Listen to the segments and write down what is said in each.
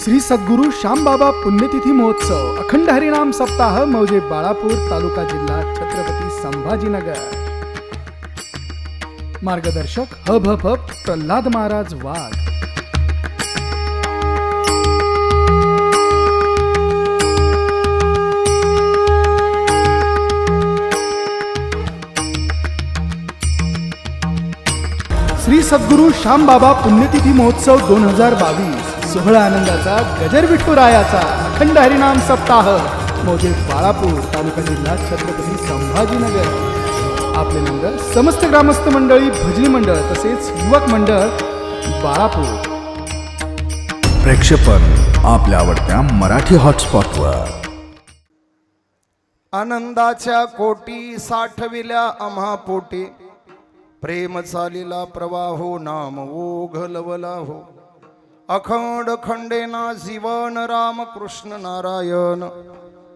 श्री सद्गुरु श्यामबाबा पुण्यतिथी महोत्सव अखंड हरिनाम सप्ताह मौजे बाळापूर तालुका जिल्हा छत्रपती संभाजीनगर। मार्गदर्शक हभप प्रल्हाद महाराज वाघ। श्री सद्गुरु श्यामबाबा पुण्यतिथी महोत्सव 2022 सोहळा आनंदाचा गजर विठुरायाचा अखंड हरिनाम सप्ताह मौजे बाळापूर तालुका जिल्हा छत्रपती संभाजीनगर। आपले मंडळ समस्त ग्रामस्थ मंडळी भजनी मंडळ तसेच युवक मंडळ बाळापूर। प्रेक्षेपण आपल्या आवडत्या मराठी हॉटस्पॉटवर। आनंदाच्या कोटी साठविल्या आम्हा पोटी, प्रेम चालीला प्रवाहो नाम ओघलवला हो। अखंड खंडेना जीवन राम कृष्ण नारायण,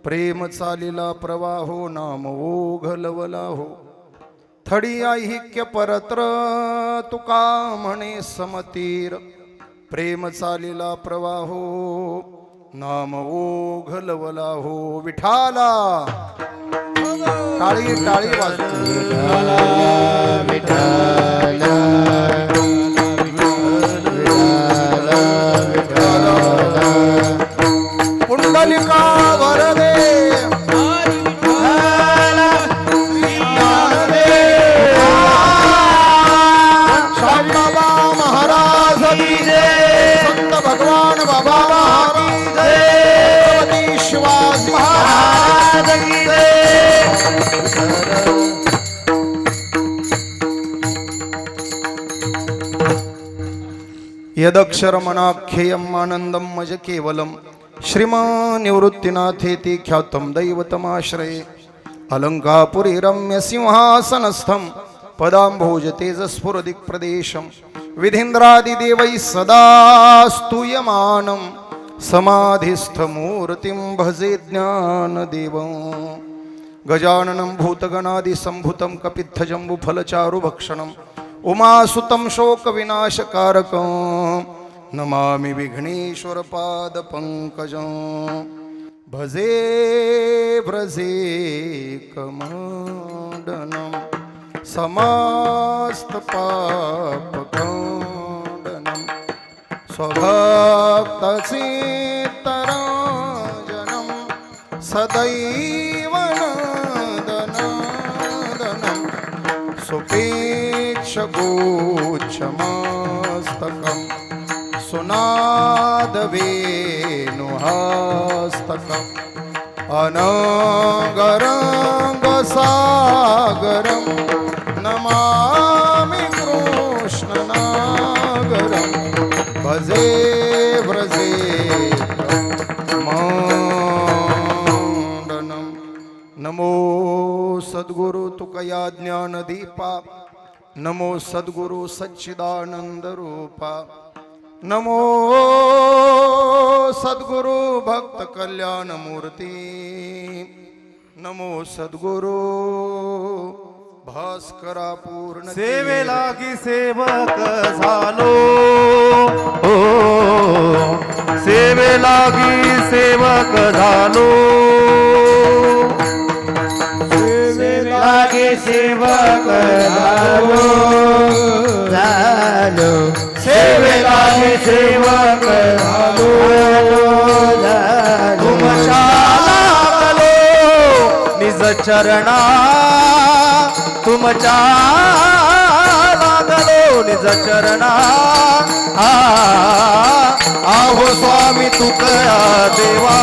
प्रेम चालीला प्रवाहो नाम ओघलवला हो। थडी ऐक्य परत्र तुका म्हणे समतीर, प्रेम चालीला प्रवाहो नाम ओघलवला हो। विठाला टाळी टाळी पुंडलिका वरदे श्यामबाबा महाराज की जय, संत भगवान बाबा महाराज जय, शिवाजी महाराज की जय। यदक्षरमनाख्येयम् आनन्दं मज केवलं, श्रीमान् निवृत्तिनाथेति ख्यातं दैवतमाश्रये। अलङ्कापुरी रम्य सिंहासनस्थं पदाम्भोज तेजस्फुरदिक्प्रदेशं, विधीन्द्रादिदेवैः सदा स्तूयमानं समाधिस्थमूर्तिं भजे ज्ञानदेवं। गजाननं भूतगणादिसम्भूतं कपित्थजम्बुफलचारुभक्षणं, उमासुतं शोकविनाशकारकं नमामि विघ्नेश्वर पादपङ्कजं। भजे व्रजे कमण्डनं समस्त पापखण्डनं, स्वभक्तचित्तरञ्जनं सदैव नन्दनन्दनं, सुपेक्षगोच्छमस्तकं सुनादवेणुहस्तकम्, अनगरङ्गसागरं नमामि कृष्णनागरं। भजे व्रजे कमण्डनं, नमो सद्गुरु तुकया ज्ञानदीपा, नमो सद्गुरु सच्चिदानंद रूपा, नमो सद्गुरु भक्त कल्याण मूर्ती, नमो सद्गुरु भास्करा पूर्ण सेवेला की सेवक झालो, ओ सेवेला की सेवक झालो, सेवेला की सेवक झालो, झालो सेवेला की सेवक झालो, झालो तुमच्या लागलो निज चरणा, तुमच्या लागलो निज चरणा। आहो स्वामी तुकया देवा,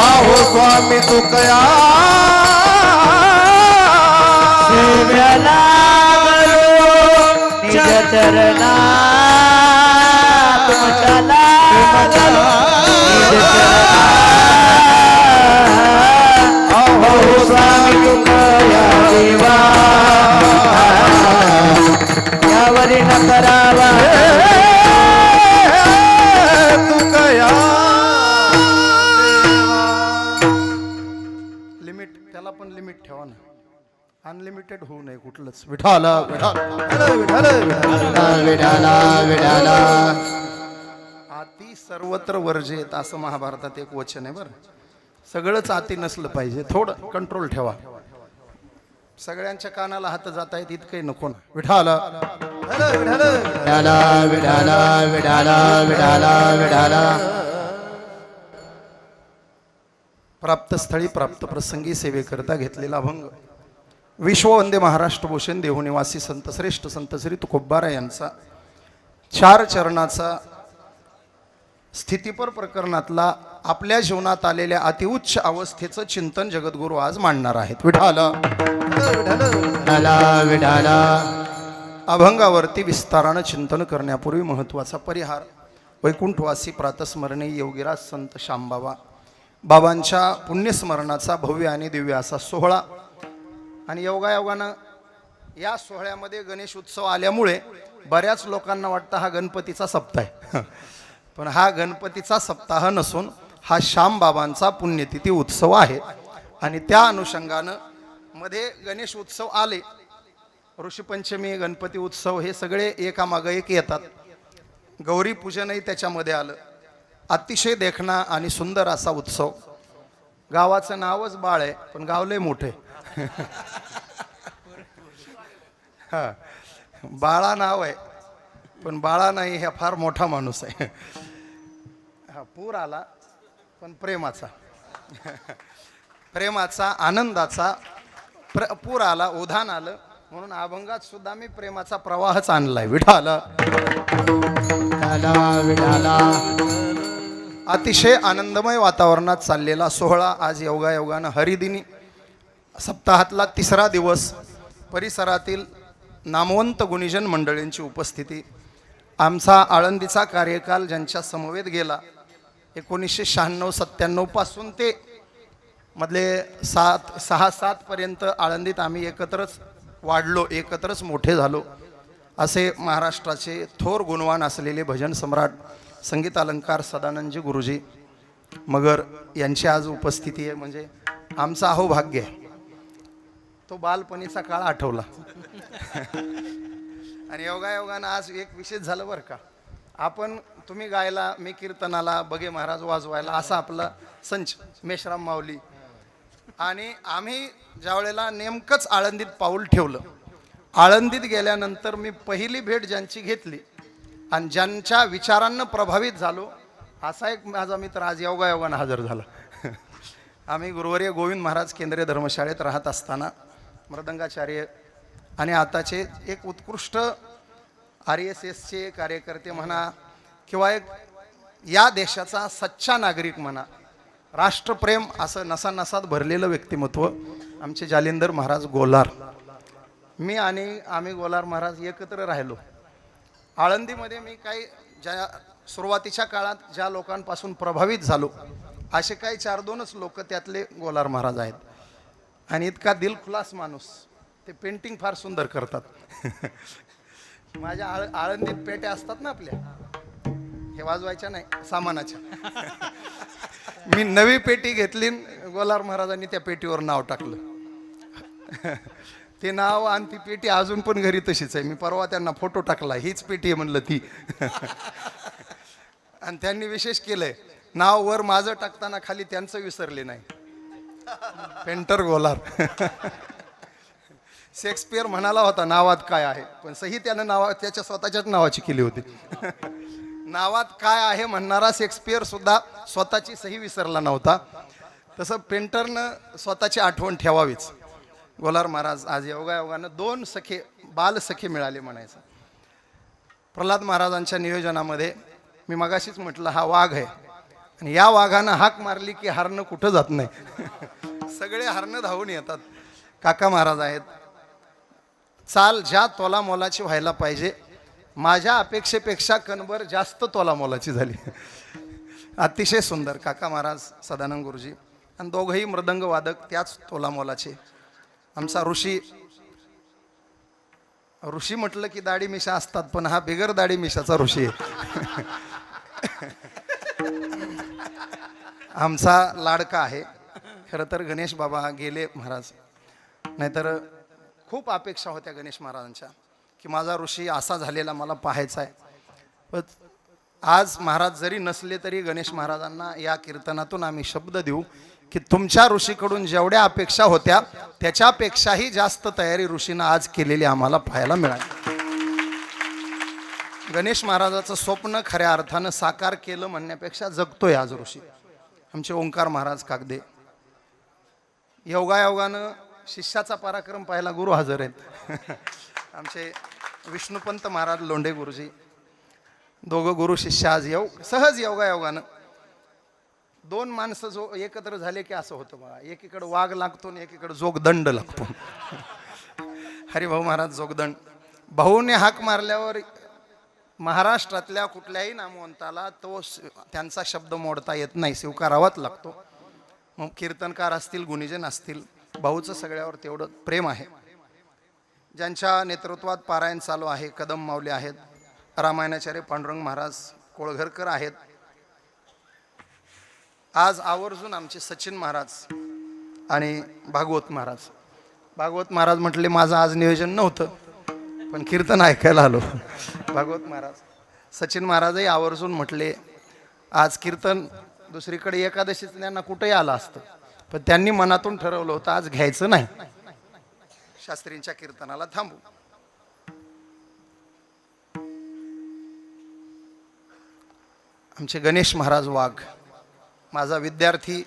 आहो स्वामी तुकया सेवेला निज चरणा, तुमच्या लागलो निज चरणा। आहो स्वामी तुकया देवा, यावरी न करावा तुकया लिमिट, त्याला पण लिमिट ठेवा ना, अनलिमिटेड होऊ नये कुठलंच। विठाला विठाला विठाला विठाला विठाला सर्वत्र वर्जेत असं महाभारतात एक वचन आहे बरं. सगळंच आती नसलं पाहिजे, थोडं कंट्रोल ठेवा. सगळ्यांच्या कानाला हात जात आहेत इतकंही नको ना. विठाला विठाला विठाला विठाला विठाला विठाला. प्राप्त स्थळी प्राप्त प्रसंगी सेवेकरता घेतलेला अभंग विश्ववंदे महाराष्ट्र भूषण देहू निवासी संत श्रेष्ठ संत श्री तुकोबारा यांचा 4 चरणाचा स्थितीपर प्रकरणातला आपल्या जीवनात आलेल्या अतिउच्च अवस्थेचं चिंतन जगद्गुरू आज मांडणार आहेत. विठाला विठाला विठाला. अभंगावरती विस्तारानं चिंतन करण्यापूर्वी महत्त्वाचा परिहार. वैकुंठवासी प्रातस्मरणीय योगीराज संत श्यामबाबा बाबांच्या पुण्यस्मरणाचा भव्य आणि दिव्य असा सोहळा. आणि योगायोगानं या सोहळ्यामध्ये गणेश उत्सव आल्यामुळे बऱ्याच लोकांना वाटतं हा गणपतीचा सप्ताह आहे. पण हा गणपतीचा सप्ताह नसून हा श्यामबाबांचा पुण्यतिथी उत्सव आहे. आणि त्या अनुषंगानं मध्ये गणेश उत्सव आले, ऋषीपंचमी, गणपती उत्सव हे सगळे एकामागं एक येतात. गौरी पूजनही त्याच्यामध्ये आलं. अतिशय देखणा आणि सुंदर असा उत्सव. गावाचं नावच बाळ आहे पण गाव लय मोठे. हा, बाळा नाव आहे पण बाळा नाही, हा फार मोठा माणूस आहे. हा, पूर आला पण प्रेमाचा प्रेमाचा आनंदाचा पूर आला, उधाण आलं, म्हणून अभंगात सुद्धा मी प्रेमाचा प्रवाहच आणलाय. विठाला विठाला विठाला. अतिशय आनंदमय वातावरणात चाललेला सोहळा आज योगायोगानं हरिदिनी सप्ताहातला 3रा दिवस. परिसरातील नामवंत गुणीजन मंडळींची उपस्थिती. आमचा आळंदीचा कार्यकाल ज्यांच्या समवेत गेला 1996-97 पासून ते मधले 6-7 पर्यंत आळंदीत आम्ही एकत्रच वाढलो, एकत्रच मोठे झालो. असे महाराष्ट्राचे थोर गुणवान असलेले भजन सम्राट संगीत अलंकार सदानंदजी गुरुजी मगर यांची आज उपस्थिती आहे. म्हणजे आमचं अहोभाग्य आहे. तो बालपणीचा काळ आठवला. आणि योगायोगानं आज एक विशेष झालं बरं का. आपण तुम्ही गायला, मी कीर्तनाला, बगे महाराज वाजवायला, असा आपला संच मेश्राम माऊली. आणि आम्ही ज्या वेळेला नेमकंच आळंदीत पाऊल ठेवलं, आळंदीत गेल्यानंतर मी पहिली भेट ज्यांची घेतली आणि ज्यांच्या विचारांना प्रभावित झालो असा एक माझा मित्र आज योगायोगानं हजर झाला. आम्ही गुरुवर्य गोविंद महाराज केंद्रीय धर्मशाळेत राहत असताना मृदंगाचार्य आणि आताचे एक उत्कृष्ट RSSचे कार्यकर्ते म्हणा किंवा एक या देशाचा सच्चा नागरिक म्हणा, राष्ट्रप्रेम असं नसानसात भरलेलं व्यक्तिमत्व आमचे जालिंदर महाराज गोलार. मी आणि आम्ही गोलार महाराज एकत्र राहिलो. आळंदीमध्ये मी काही ज्या सुरुवातीच्या काळात ज्या लोकांपासून प्रभावित झालो असे काही 4-2च लोक त्यातले गोलार महाराज आहेत. आणि इतका दिलखुलास माणूस. ते पेंटिंग फार सुंदर करतात. माझ्या आळंदीत पेट्या असतात ना आपल्या, हे वाजवायच्या नाही, सामानाच्या. मी नवी पेटी घेतली, गोलार महाराजांनी त्या पेटीवर नाव टाकलं. ते नाव आणि ती पेटी अजून पण घरी तशीच आहे. मी परवा त्यांना फोटो टाकला, हीच पेटी आहे म्हणलं ती. आणि त्यांनी विशेष केलंय, नाव वर माझं टाकताना खाली त्यांचं विसरले नाही, पेंटर गोलार. शेक्सपियर म्हणाला होता नावात काय आहे, पण सही त्यानं त्याच्या स्वतःच्याच नावाची केली होती. नावात काय आहे म्हणणारा शेक्सपियर सुद्धा स्वतःची सही विसरला नव्हता. तसं पेंटरनं स्वतःची आठवण ठेवावीच. गोलार महाराज आज योगायोगानं 2 सखे बालसखे मिळाले म्हणायचं. प्रल्हाद महाराजांच्या नियोजनामध्ये मी मगाशीच म्हटलं हा वाघ आहे आणि या वाघानं हाक मारली की हरणं कुठं जात नाही. सगळे हरणं धावून येतात. काका महाराज आहेत. चाल ज्या तोला मोलाची व्हायला पाहिजे, माझ्या अपेक्षेपेक्षा कणभर जास्त तोला मोलाची झाली. अतिशय सुंदर काका महाराज, सदानंद गुरुजी आणि दोघंही मृदंग वादक त्याच तोला मोलाचे. आमचा ऋषी म्हटलं की दाढी मिशा असतात, पण हा बिगर दाढी मिशाचा ऋषी आहे. आमचा लाडका आहे. खरं तर गणेश बाबा गेले महाराज, नाहीतर खूप अपेक्षा होत्या गणेश महाराजांच्या की माझा ऋषी असा झालेला मला पाहायचा आहे. पण आज महाराज जरी नसले तरी गणेश महाराजांना या कीर्तनातून आम्ही शब्द देऊ की तुमच्या ऋषीकडून जेवढ्या अपेक्षा होत्या त्याच्यापेक्षाही जास्त तयारी ऋषीनं आज केलेली आम्हाला पाहायला मिळाली. गणेश महाराजाचं स्वप्न खऱ्या अर्थानं साकार केलं म्हणण्यापेक्षा जगतोय आज ऋषी. आमचे ओंकार महाराज कागदे योगायोगानं शिष्याचा पराक्रम पाहायला गुरु हजर आहेत. आमचे विष्णुपंत महाराज लोंढे गुरुजी दोघं गुरु शिष्य आज सहज योगायोगानं दोन माणसं जो एकत्र झाले की असं होतं बघा. एकीकडे वाघ लागतो आणि एकीकडे जोगदंड लागतो. हरिभाऊ महाराज जोगदंड भाऊने हाक मारल्यावर महाराष्ट्रातल्या कुठल्याही नामवंताला तो त्यांचा शब्द मोडता येत नाही, स्वीकारावाच लागतो. मग कीर्तनकार असतील, गुणीजन असतील, भाऊचं सगळ्यावर तेवढं प्रेम आहे. ज्यांच्या नेतृत्वात पारायण चालू आहे, कदम माऊली आहेत, रामायणाचार्य पांडुरंग महाराज कोळघरकर आहेत. आज आवर्जून आमचे सचिन महाराज आणि भागवत महाराज म्हटले माझं आज नियोजन नव्हतं पण कीर्तन ऐकायला आलो. भागवत महाराज सचिन महाराजही आवर्जून म्हटले आज कीर्तन दुसरीकडे एकादशीचं त्यांना कुठेही आलं असतं पण त्यांनी मनातून ठरवलं होतं आज घ्यायचं नाही, शास्त्रींच्या कीर्तनाला थांबू. आमचे गणेश महाराज वाघ माझा विद्यार्थी,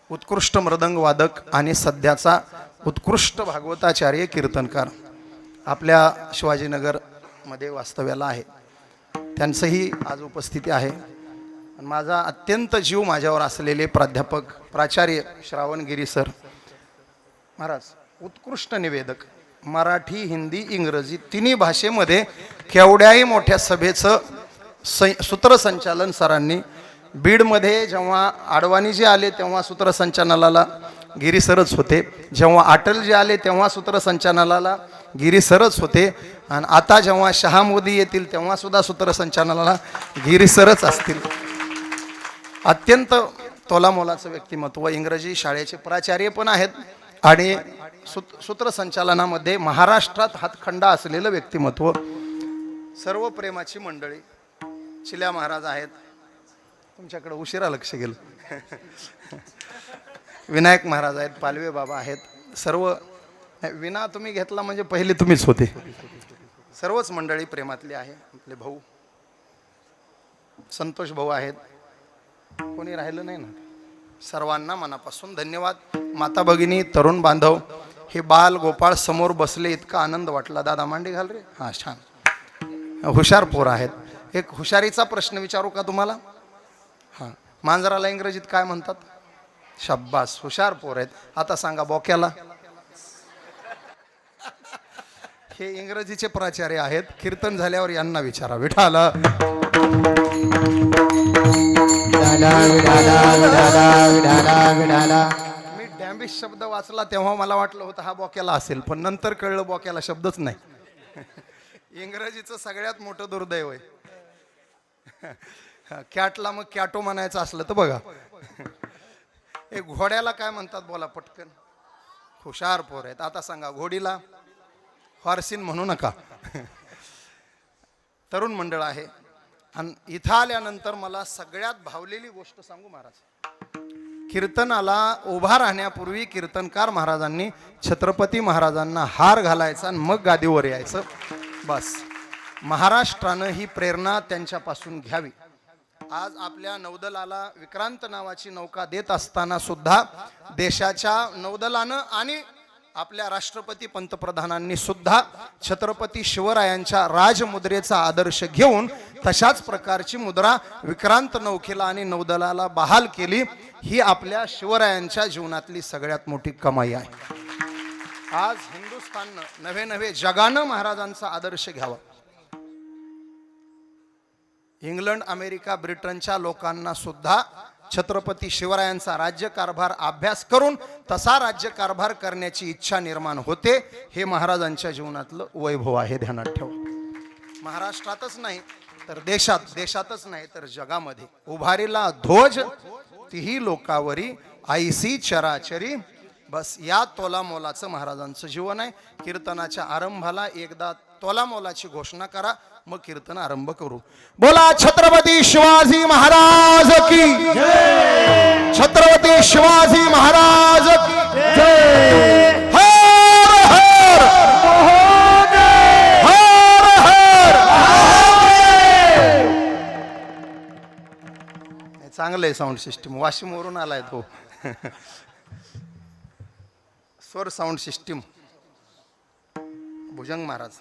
उत्कृष्ट मृदंग वादक आणि सध्याचा उत्कृष्ट भागवताचार्य कीर्तनकार आपल्या शिवाजीनगरमध्ये वास्तव्याला आहे. त्यांचंही आज उपस्थिती आहे. माझा अत्यंत जीव माझ्यावर असलेले प्राध्यापक प्राचार्य श्रावणगिरी सर महाराज, उत्कृष्ट निवेदक, मराठी, हिंदी, इंग्रजी तिन्ही भाषेमध्ये केवढ्याही मोठ्या सभेचं सूत्रसंचालन सरांनी. बीडमध्ये जेव्हा आडवाणीजी आले तेव्हा सूत्रसंचालनाला गिरी सरच होते, जेव्हा अटलजी आले तेव्हा सूत्रसंचालनाला गिरी सरच होते, आणि आता जेव्हा शहा मोदी येतील तेव्हा सुद्धा सूत्रसंचालनाला गिरी सरच असतील. अत्यंत तोलामोलाचं व्यक्तिमत्व, इंग्रजी शाळेचे प्राचार्य पण आहेत आणि सूत्रसंचालनामध्ये महाराष्ट्रात हातखंडा असलेलं व्यक्तिमत्व. सर्व प्रेमाची मंडळी. चिल्या महाराज आहेत, तुमच्याकडे उशिरा लक्ष गेलं. विनायक महाराज आहेत, पालवे बाबा आहेत. सर्व विना तुम्ही घेतला म्हणजे पहिले तुम्हीच होते. सर्वच मंडळी प्रेमातली आहे. आपले भाऊ संतोष भाऊ आहेत, कोणी राहिलं नाही ना. सर्वांना मनापासून धन्यवाद. माता भगिनी, तरुण बांधव, हे बाल गोपाळ समोर बसले, इतका आनंद वाटला. दादा मांडी घाल रे. हा छान, हुशार पोर आहेत. एक हुशारीचा प्रश्न विचारू का तुम्हाला? हां, मांजराला इंग्रजीत काय म्हणतात? शाब्बास, हुशार पोर आहेत. आता सांगा बोक्याला. हे इंग्रजीचे प्राचार्य आहेत. कीर्तन झाल्यावर यांना विचारा. विठाला मी डॅम्बिश शब्द वाचला तेव्हा मला वाटलं होतं हा बोक्याला असेल, पण नंतर कळलं बोक्याला शब्दच नाही. इंग्रजीचं सगळ्यात मोठं दुर्दैव आहे. कॅटला मग कॅटो म्हणायचं असलं तर बघा. एक घोड्याला काय म्हणतात बोला पटकन? हुशार पोर आहेत. आता सांगा घोडीला हॉर्सिन म्हणू नका. तरुण मंडळ आहे. आणि इथं आल्यानंतर मला सगळ्यात भावलेली गोष्ट सांगू महाराज. कीर्तनाला उभा राहण्यापूर्वी कीर्तनकार महाराजांनी छत्रपती महाराजांना हार घालायचा आणि मग गादीवर यायचं. बस, महाराष्ट्रानं ही प्रेरणा त्यांच्यापासून घ्यावी. आज आपल्या नौदलाला विक्रांत नावाची नौका देत असताना सुद्धा देशाच्या नौदलानं आणि आपल्या राष्ट्रपती पंतप्रधानांनी सुद्धा छत्रपती शिवरायांच्या राजमुद्रेचा आदर्श घेऊन तशाच प्रकारची मुद्रा विक्रांत नौकेला आणि नौदलाला बहाल केली. ही आपल्या शिवरायांच्या जीवनातली सगळ्यात मोठी कमाई आहे. आज हिंदुस्थाननं नव्हे नव्हे जगानं महाराजांचा आदर्श घ्यावा. इंग्लंड, अमेरिका, ब्रिटनच्या लोकांना सुद्धा छत्रपती शिवरायांचा राज्यकारभार अभ्यास करून तसा राज्यकारभार करण्याची इच्छा निर्माण होते. हे महाराजांच्या जीवनातलं वैभव आहे, ध्यानात ठेवा. महाराष्ट्रातच नाही तर देशातच नाही तर जगामध्ये उभारीला ध्वज तीही लोकावरी आईसी चराचरी. बस, या तोलामोलाचं महाराजांचं जीवन आहे. कीर्तनाच्या आरंभाला एकदा तोलामोलाची घोषणा करा. मग कीर्तन आरंभ करू. बोला छत्रपती शिवाजी महाराज की छत्रपती शिवाजी महाराज की हर हर हर हर. चांगलं आहे साऊंड सिस्टीम. वाशिमवरून आलाय तो. स्वर साऊंड सिस्टीम भुजंग महाराज.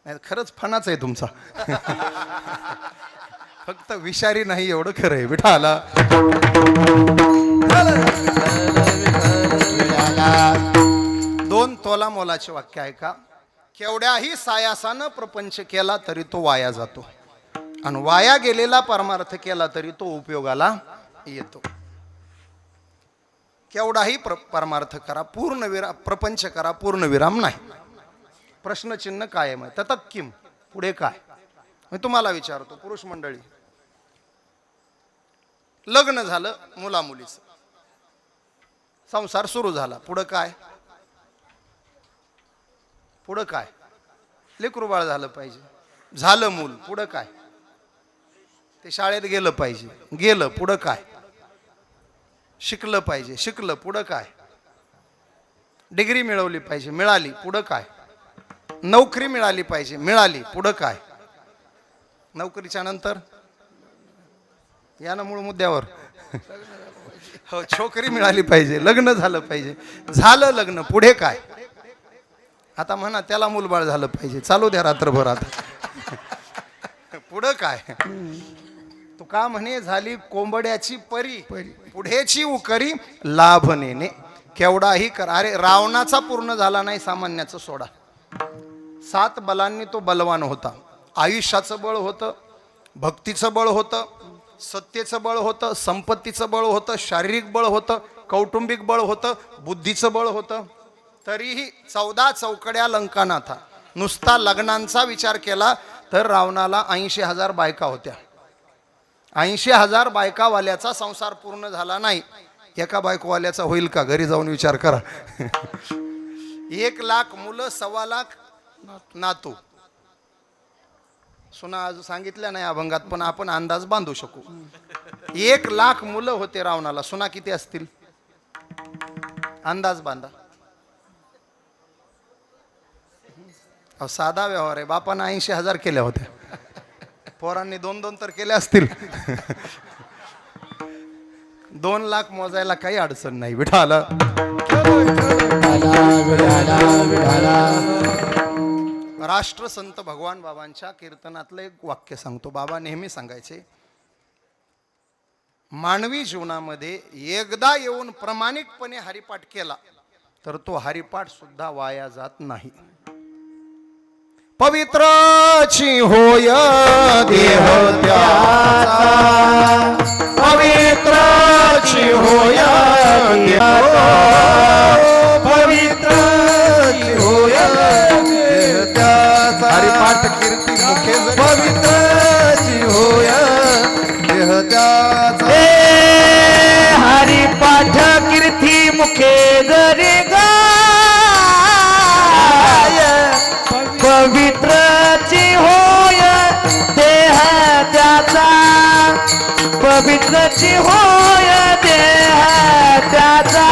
नाही खरंच फणाच आहे तुमचा. फक्त विषारी नाही एवढं खरं आहे विठाला. दोन तोला मोलाचे वाक्य आहे का. केवढ्याही सायासानं प्रपंच केला तरी तो वाया जातो आणि वाया गेलेला परमार्थ केला तरी तो उपयोगाला येतो. केवढाही परमार्थ करा प्रपंच करा पूर्णविराम नाही. प्रश्नचिन्ह कायम आहे. ततः किम पुढे काय. मी तुम्हाला विचारतो पुरुष मंडळी, लग्न झालं मुला मुलीचं, संसार सुरू झाला, पुढं काय. पुढं काय. लेकरू बाळ झालं पाहिजे, झालं मूल, पुढं काय. ते शाळेत गेलं पाहिजे, गेलं, पुढं काय. शिकलं पाहिजे, शिकलं, पुढं काय. डिग्री मिळवली पाहिजे, मिळाली, पुढं काय. नोकरी मिळाली पाहिजे, मिळाली, पुढं काय. नोकरीच्या नंतर या ना मूळ मुद्द्यावर. हो, छोकरी मिळाली पाहिजे, लग्न झालं पाहिजे, झालं लग्न, पुढे काय. आता म्हणा त्याला मूलबाळ झालं पाहिजे, चालू द्या रात्रभर. आता पुढं काय. तू का म्हणे झाली कोंबड्याची परी, पुढेची उकरी लाभ नेणे. केवढाही कर. अरे रावणाचा पूर्ण झाला नाही, सामान्याचं सोडा. 7 बलांनी तो बलवान होता. आयुष्याचं बळ होतं, भक्तीचं बळ होतं, सत्तेचं बळ होतं, संपत्तीचं बळ होतं, शारीरिक बळ होतं, कौटुंबिक बळ होतं, बुद्धीचं बळ होतं. तरीही 14 चौकड्या लंकानाथा. नुसता लग्नांचा विचार केला तर रावणाला 80,000 बायका होत्या. 80,000 बायकावाल्याचा संसार पूर्ण झाला नाही. एका बायकोवाल्याचा होईल का. घरी जाऊन विचार करा. 1 लाख मुलं, 1.25 लाख नातू. सुना आज सांगितल्या नाही अभंगात, पण आपण अंदाज बांधू शकू. 1 लाख मुलं होते रावणाला. सुना किती असतील अंदाज बांधा. साधा व्यवहार आहे. बापानं 80,000 केल्या होत्या, पोरांनी 2-2 तर केल्या असतील. 2 लाख मोजायला काही अडचण नाही. विठाला राष्ट्रसंत भगवान बाबांच्या कीर्तनातलं एक वाक्य सांगतो. बाबा नेहमी सांगायचे, मानवी जीवनामध्ये एकदा येऊन प्रामाणिकपणे हरिपाठ केला तर तो हरिपाठ सुद्धा वाया जात नाही. पवित्रची होय देह त्याचा, पवित्रची होय पवित्रची होय देह त्याचा. हरिपाठ कीर्ती मुखे पवित्रची होय देह त्याचा. हरिपाठ कीर्ती मुखे जरी पवित्रची होय देह त्याचा, पवित्रची होय देह त्याचा.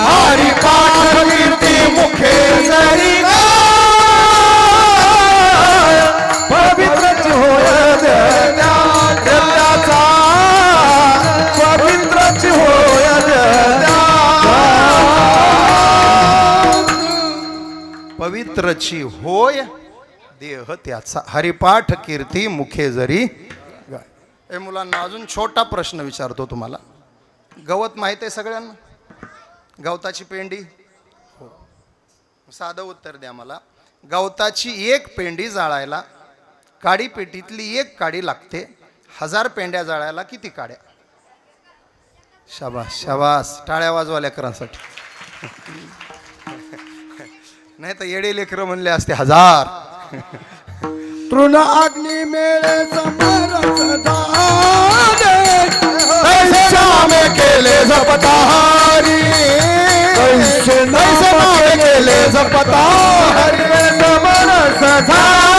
हरिपाठ कीर्ती मुखे जरी पवित्रची होय देह त्याचा, पवित्रची होय पवित्रची होय देह त्याचा. हरिपाठ कीर्ती मुखे जरी गाय. ए मुलांना अजून छोटा प्रश्न विचारतो तुम्हाला. गवत माहित आहे सगळ्यांना. गवताची पेंडी. हो, साधं उत्तर द्या मला. गवताची 1 पेंडी जाळायला काडी पेटीतली 1 काडी लागते. 1000 पेंड्या जाळायला किती काड्या. शाबास शाबास. टाळ्या वाजवा लेकरांसाठी. नाही तर येडे लेकर म्हणले असते 1000. तृण अग्नी मेळे समरस केले जपताहारी कैसे नाम केले जपता हरिवेद मनस झाले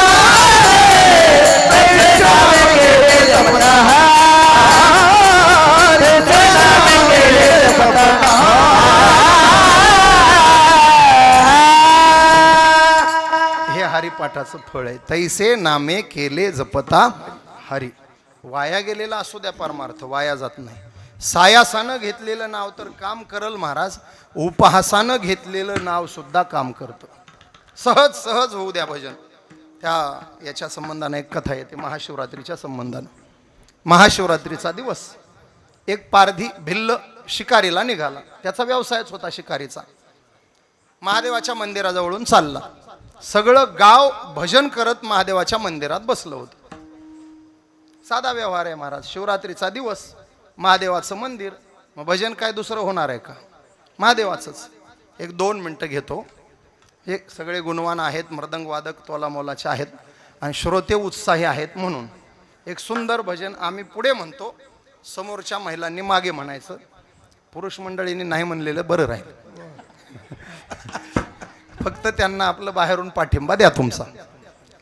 कैसे नाम केले जपता कैसे नाम केले जपता हे हरिपाठाचं फळ आहे. तैसे नामे केले जपता हरी. वाया गेलेला असू द्या परमार्थ, वाया जात नाही. सायासानं घेतलेलं नाव तर काम करल महाराज, उपहासानं घेतलेलं नाव सुद्धा काम करतं. सहज सहज होऊ द्या भजन. याच्या संबंधाने एक कथा येते महाशिवरात्रीच्या संबंधाने. महाशिवरात्रीचा दिवस एक पारधी भिल्ल शिकारीला निघाला. त्याचा व्यवसायच होता शिकारीचा. महादेवाच्या मंदिराजवळून चालला. सगळं गाव भजन करत महादेवाच्या मंदिरात बसलं होतं. साधा व्यवहार आहे महाराज. शिवरात्रीचा दिवस, महादेवाचं मंदिर, मग भजन काय दुसरं होणार आहे का? महादेवाचंच. एक 2 मिनटं घेतो. हे सगळे गुणवान आहेत, मृदंगवादक तोलामोलाचे आहेत आणि श्रोते उत्साही आहेत, म्हणून एक सुंदर भजन आम्ही पुढे म्हणतो, समोरच्या महिलांनी मागे म्हणायचं. पुरुष मंडळींनी नाही म्हणलेलं बरं राहील. फक्त त्यांना आपलं बाहेरून पाठिंबा द्या तुमचा.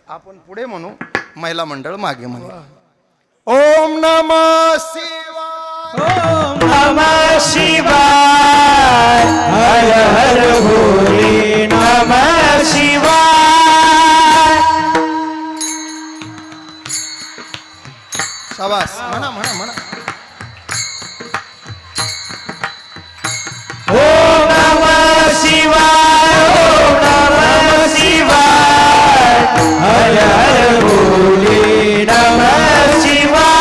आपण पुढे म्हणू, महिला मंडळ मागे म्हणू. ओम नमः शिवाय. ओम नमः शिवाय हर हर भोले नमः शिवाय. शाबास. म्हणा म्हणा म्हणा. ओम नमः शिवाय ओम नमः शिवाय हर हर भोले नमः शिवाय.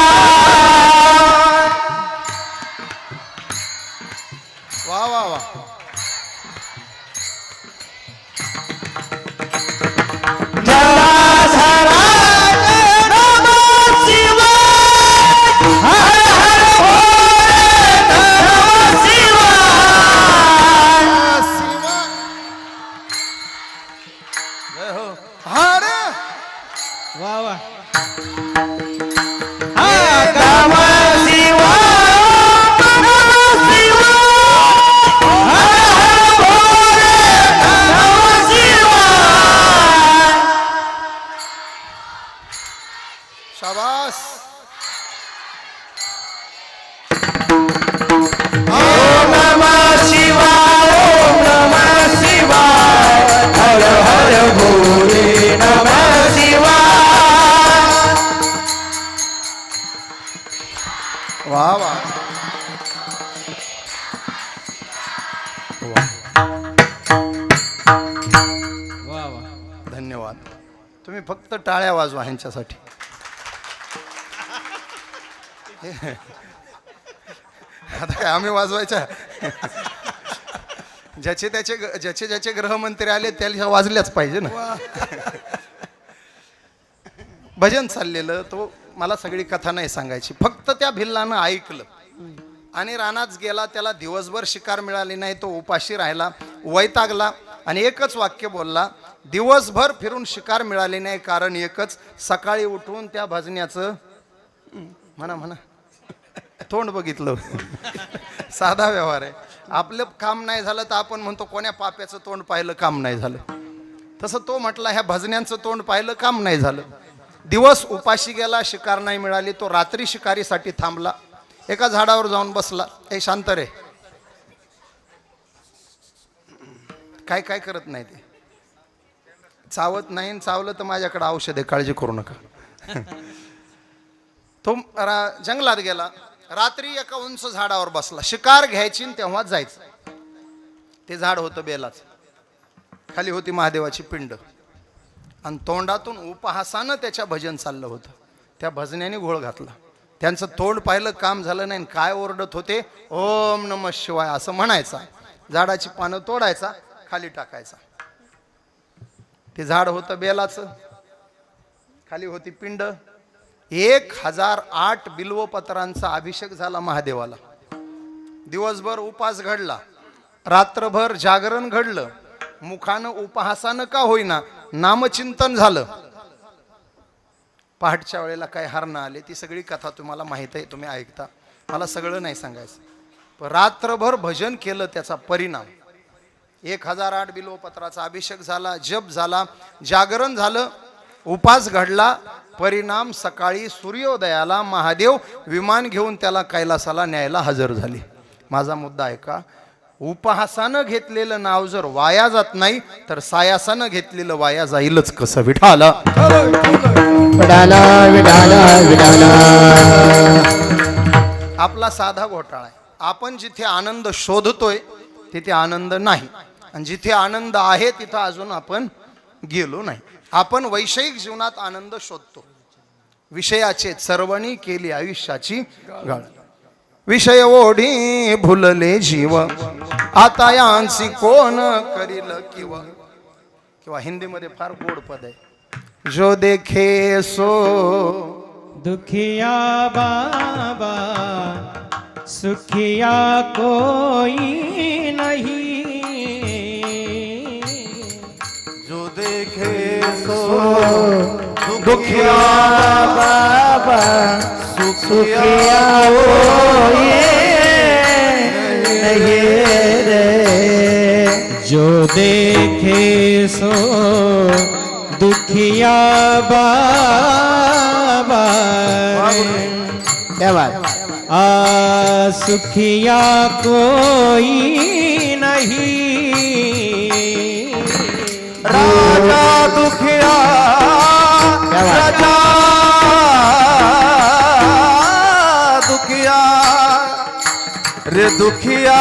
वा वा वा. जलाधरा नमः शिवाय हर हर भोले नमः शिवाय. जय हो. अरे वा वा. नमः शिवाय नमः शिवाय हर हर भोले नमः शिवाय. शाबास. ओम नमः शिवाय ओम नमः शिवाय हर हर भोले नमः शिवाय. वा वा. धन्यवाद. तुम्ही फक्त टाळ्या वाजवा ह्यांच्यासाठी. आता काय आम्ही वाजवायच्या? ज्याचे ज्याचे गृहमंत्री आले त्याला वाजल्याच पाहिजे ना. भजन चाललेलं, तो मला सगळी कथा नाही सांगायची. फक्त त्या भिल्लानं ऐकलं आणि रानात गेला. त्याला दिवसभर शिकार मिळाली नाही. तो उपाशी राहिला, वैतागला आणि एकच वाक्य बोलला. दिवसभर फिरून शिकार मिळाली नाही, कारण एकच, सकाळी उठून त्या भजन्याचं म्हणा म्हणा तोंड बघितलं. साधा व्यवहार आहे. आपलं काम नाही झालं तर आपण म्हणतो कोण्या पाप्याचं तोंड पाहिलं काम नाही झालं. तसं तो म्हटला ह्या भजन्यांचं तोंड पाहिलं काम नाही झालं. दिवस उपाशी गेला, शिकार नाही मिळाली. तो रात्री शिकारीसाठी थांबला. एका झाडावर जाऊन बसला. हे शांत रे, काय काय करत नाही ते, चावत नाही. चावलं तर माझ्याकडे औषध आहे, काळजी करू नका. तो जंगलात गेला. रात्री एका उंच झाडावर बसला. शिकार घ्यायची तेव्हा जायचं. ते झाड होतं बेलाच. खाली होती महादेवाची पिंड आणि तोंडातून उपहासानं त्याच्या भजन चाललं होतं. त्या भजन्याने घोळ घातला. त्यांचं तोंड पाहिलं काम झालं नाही. काय ओरडत होते, ओम नमः शिवाय असं म्हणायचा. झाडाची पानं तोडायचा, खाली टाकायचा. ते झाड होतं बेलाचं, खाली होती पिंड. 1008 बिल्वपत्रांचा अभिषेक झाला महादेवाला. दिवसभर उपास घडला, रात्रभर जागरण घडलं. मुखानं उपहासानं का होईना नामचिंतन झालं. पहाटच्या वेळेला काय हरणं आले, ती सगळी कथा तुम्हाला माहित आहे, तुम्ही ऐकता. मला सगळं नाही सांगायचं. पण रात्रभर भजन केलं, त्याचा परिणाम 1008 बिल्वपत्राचा अभिषेक झाला, जप झाला, जागरण झालं, उपास घडला. परिणाम सकाळी सूर्योदयाला महादेव विमान घेऊन त्याला कैलासाला न्यायला हजर झाले. माझा मुद्दा आहे का, उपहासानं घेतलेलं नाव जर वाया जात नाही तर सायासानं घेतलेलं वाया जाईलच कसं. विठाला विठाला विठाला विठाला. आपला साधा घोटाळा आहे. आपण जिथे आनंद शोधतोय तिथे आनंद नाही, आणि जिथे आनंद आहे तिथं अजून आपण गेलो नाही. आपण वैषयिक जीवनात आनंद शोधतो, विषयाचे सर्वणी केली आयुष्याची गाळ. विषय ओढी भुलले जीव, आता यांची कोण करील किंवा. किंवा हिंदीमध्ये फार गोड पद आहे, जो देखे सो दुखिया बाबा सुखिया कोई नहीं, जो देखे सो दुखिया बाबा सुखिया होए नहीं रे. जो देखे सो दुखिया बाबा क्या बात. आ सुखिया कोई नहीं. राजा दुखिया राजा दुखिया रे दुखिया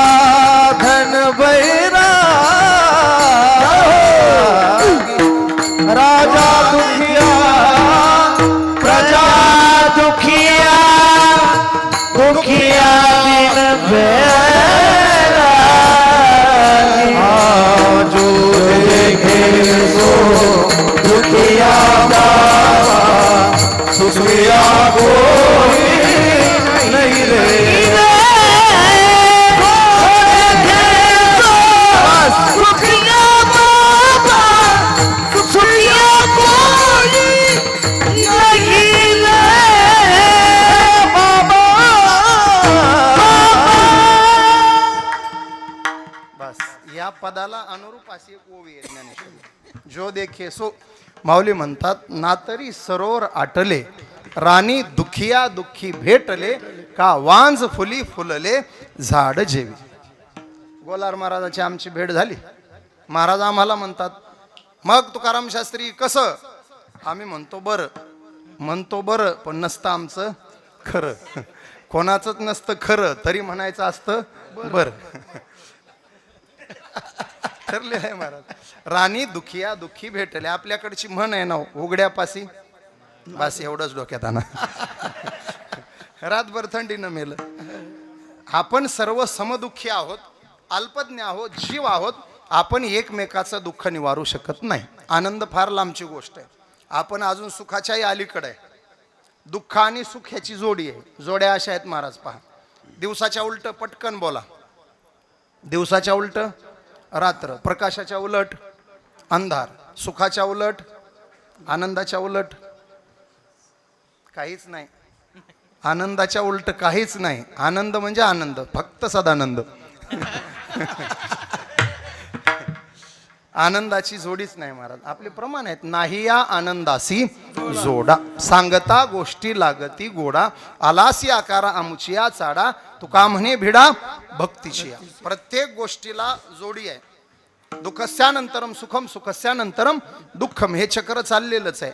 धन बैरा. राजा दुखिया प्रजा दुखिया दुखिया दिन बैरा. जो देखे सो दुखिया बाबा सुखिया कोई नहीं रे. सुखिया बाबा सुखिया कोई नहीं रे बाबा. बस या पदाला अनुरूप अशी एक ओवी आहे ज्ञानेश्वरी. जो देखे सो. माऊली म्हणतात, ना तरी सरोवर आटले, राणी दुखिया दुःखी भेटले, का वांज फुली फुलले झाड जेवी. गोलार महाराजाची आमची भेट झाली. महाराज आम्हाला म्हणतात, मग तुकाराम शास्त्री कसं. आम्ही म्हणतो बरं, पण नसतं आमचं खरं. कोणाचंच नसतं खरं तरी म्हणायचं असतं बरं. ठरलेलं आहे महाराज. राणी दुखिया दुःखी भेटले. आपल्याकडची म्हण आहे ना, उघड्यापासी. बस एवढंच डोक्यात आणा. रातभर थंडीनं मेलं. आपण सर्व समदुःखी आहोत, अल्पज्ञ आहोत, जीव आहोत. आपण एकमेकाचं दुःख निवारू शकत नाही. आनंद फार लांबची गोष्ट आहे. आपण अजून सुखाच्याही अलीकडे आहे. दुःख आणि सुख ह्याची जोडी आहे. जोड्या अशा आहेत महाराज पहा. दिवसाच्या उलट पटकन बोला. दिवसाच्या उलट रात्र, प्रकाशाच्या उलट अंधार, सुखाच्या उलट आनंदाच्या उलट काहीच नाही. आनंदाच्या उलट काहीच नाही. आनंद म्हणजे आनंद, फक्त सदानंद. आनंदाची जोडीच नाही महाराज. आपले प्रमाण आहेत, नाही या आनंदासी जोडा, सांगता गोष्टी लागती गोडा, आलासी आकारा आमुचिया चाडा, तुका म्हणे भिडा भक्तीची. प्रत्येक गोष्टीला जोडी आहे. दुःखस्यानंतरम सुखम, सुखस्यानंतरम दुःखम, हे चक्र चाललेलंच आहे.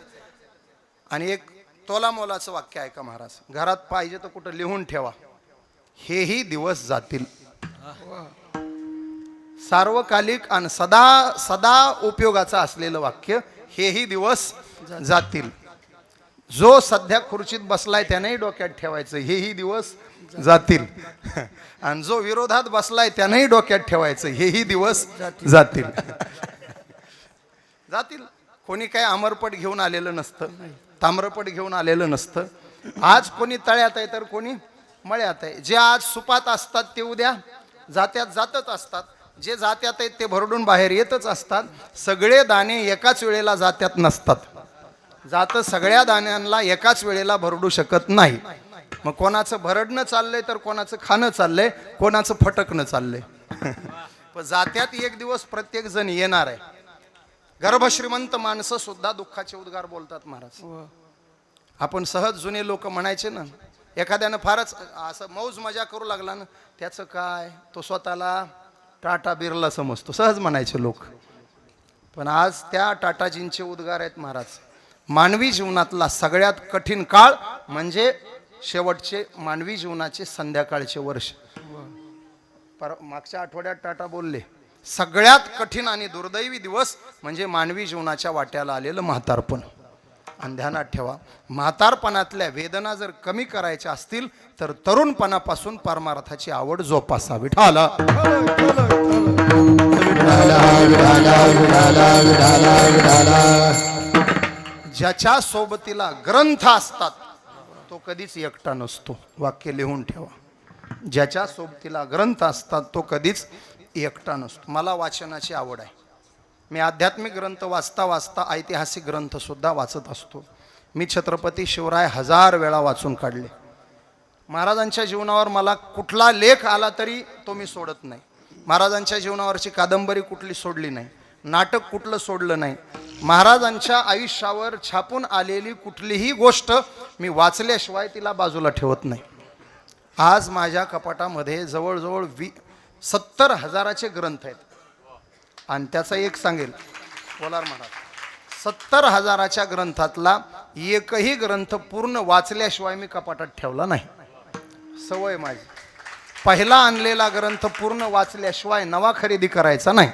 आणि एक तोला मोलाचं वाक्य आहे का महाराज, घरात पाहिजे तर कुठं लिहून ठेवा, हेही दिवस जातील. सार्वकालिक आणि सदा सदा उपयोगाचं असलेलं वाक्य, हेही दिवस जातील. जो सध्या खुर्चीत बसलाय त्यानेही डोक्यात ठेवायचं, हेही दिवस जातील. आणि जो विरोधात बसलाय त्यानेही डोक्यात ठेवायचं, हेही दिवस जातील. जातील. कोणी काय अमरपट घेऊन आलेलं नसतं, ताम्रपट घेऊन आलेलं नसतं. आज कोणी तळ्यात आहे तर कोणी मळ्यात आहे. जे आज सुपात असतात ते उद्या जात्यात जातच असतात. जे जात्यात आहेत ते भरडून बाहेर येतच असतात. सगळे दाणे एकाच वेळेला जात्यात नसतात. जात सगळ्या दाण्यांना एकाच वेळेला भरडू शकत नाही. मग कोणाचं भरडणं चाललंय तर कोणाचं खाणं चाललंय, कोणाचं फटकणं चाललंय. पण जात्यात एक दिवस प्रत्येक जण येणार आहे. गर्भश्रीमंत माणसं सुद्धा दुःखाचे उद्गार बोलतात महाराज. आपण सहज जुने लोक म्हणायचे ना, एखाद्यानं फारच असं मौज मजा करू लागला ना, त्याचं काय, तो स्वतःला टाटा बिर्ला समजतो, सहज म्हणायचे लोक. पण आज त्या टाटाजींचे उद्गार आहेत महाराज. मानवी जीवनातला सगळ्यात कठीण काळ म्हणजे शेवटचे मानवी जीवनाचे संध्याकाळचे वर्ष. मागच्या आठवड्यात टाटा बोलले, सगळ्यात कठीण आणि दुर्दैवी दिवस म्हणजे मानवी जीवनाच्या वाट्याला आलेलं म्हातारपण. आणि ध्यानात ठेवा, म्हातारपणातल्या वेदना जर कमी करायच्या असतील तर तरुणपणापासून परमार्थाची आवड जोपासावी. ठाला ज्याच्या सोबतीला ग्रंथ असतात तो कधीच एकटा नसतो. वाक्य लिहून ठेवा. ज्याच्या सोबतीला ग्रंथ असतात तो कधीच एकटा नसतो. मला वाचनाची आवड आहे. मी आध्यात्मिक ग्रंथ वाचता वाचता ऐतिहासिक ग्रंथ सुद्धा वाचत असतो. मी छत्रपती शिवराय 1000 वेळा वाचून काढले. महाराजांच्या जीवनावर मला कुठला लेख आला तरी तो मी सोडत नाही. महाराजांच्या जीवनावरची कादंबरी कुठली सोडली नाही, नाटक कुठलं सोडलं नाही. महाराजांच्या आयुष्यावर छापून आलेली कुठलीही गोष्ट मी वाचल्याशिवाय तिला बाजूला ठेवत नाही. आज माझ्या कपाटामध्ये जवळजवळ 70,000चे ग्रंथ आहेत. आणि त्याचा एक सांगेल, बोलार महाराज, 70,000च्या ग्रंथातला एकही ग्रंथ पूर्ण वाचल्याशिवाय मी कपाटात ठेवला नाही. सवय माझी. पहिला आणलेला ग्रंथ पूर्ण वाचल्याशिवाय नवा खरेदी करायचा नाही.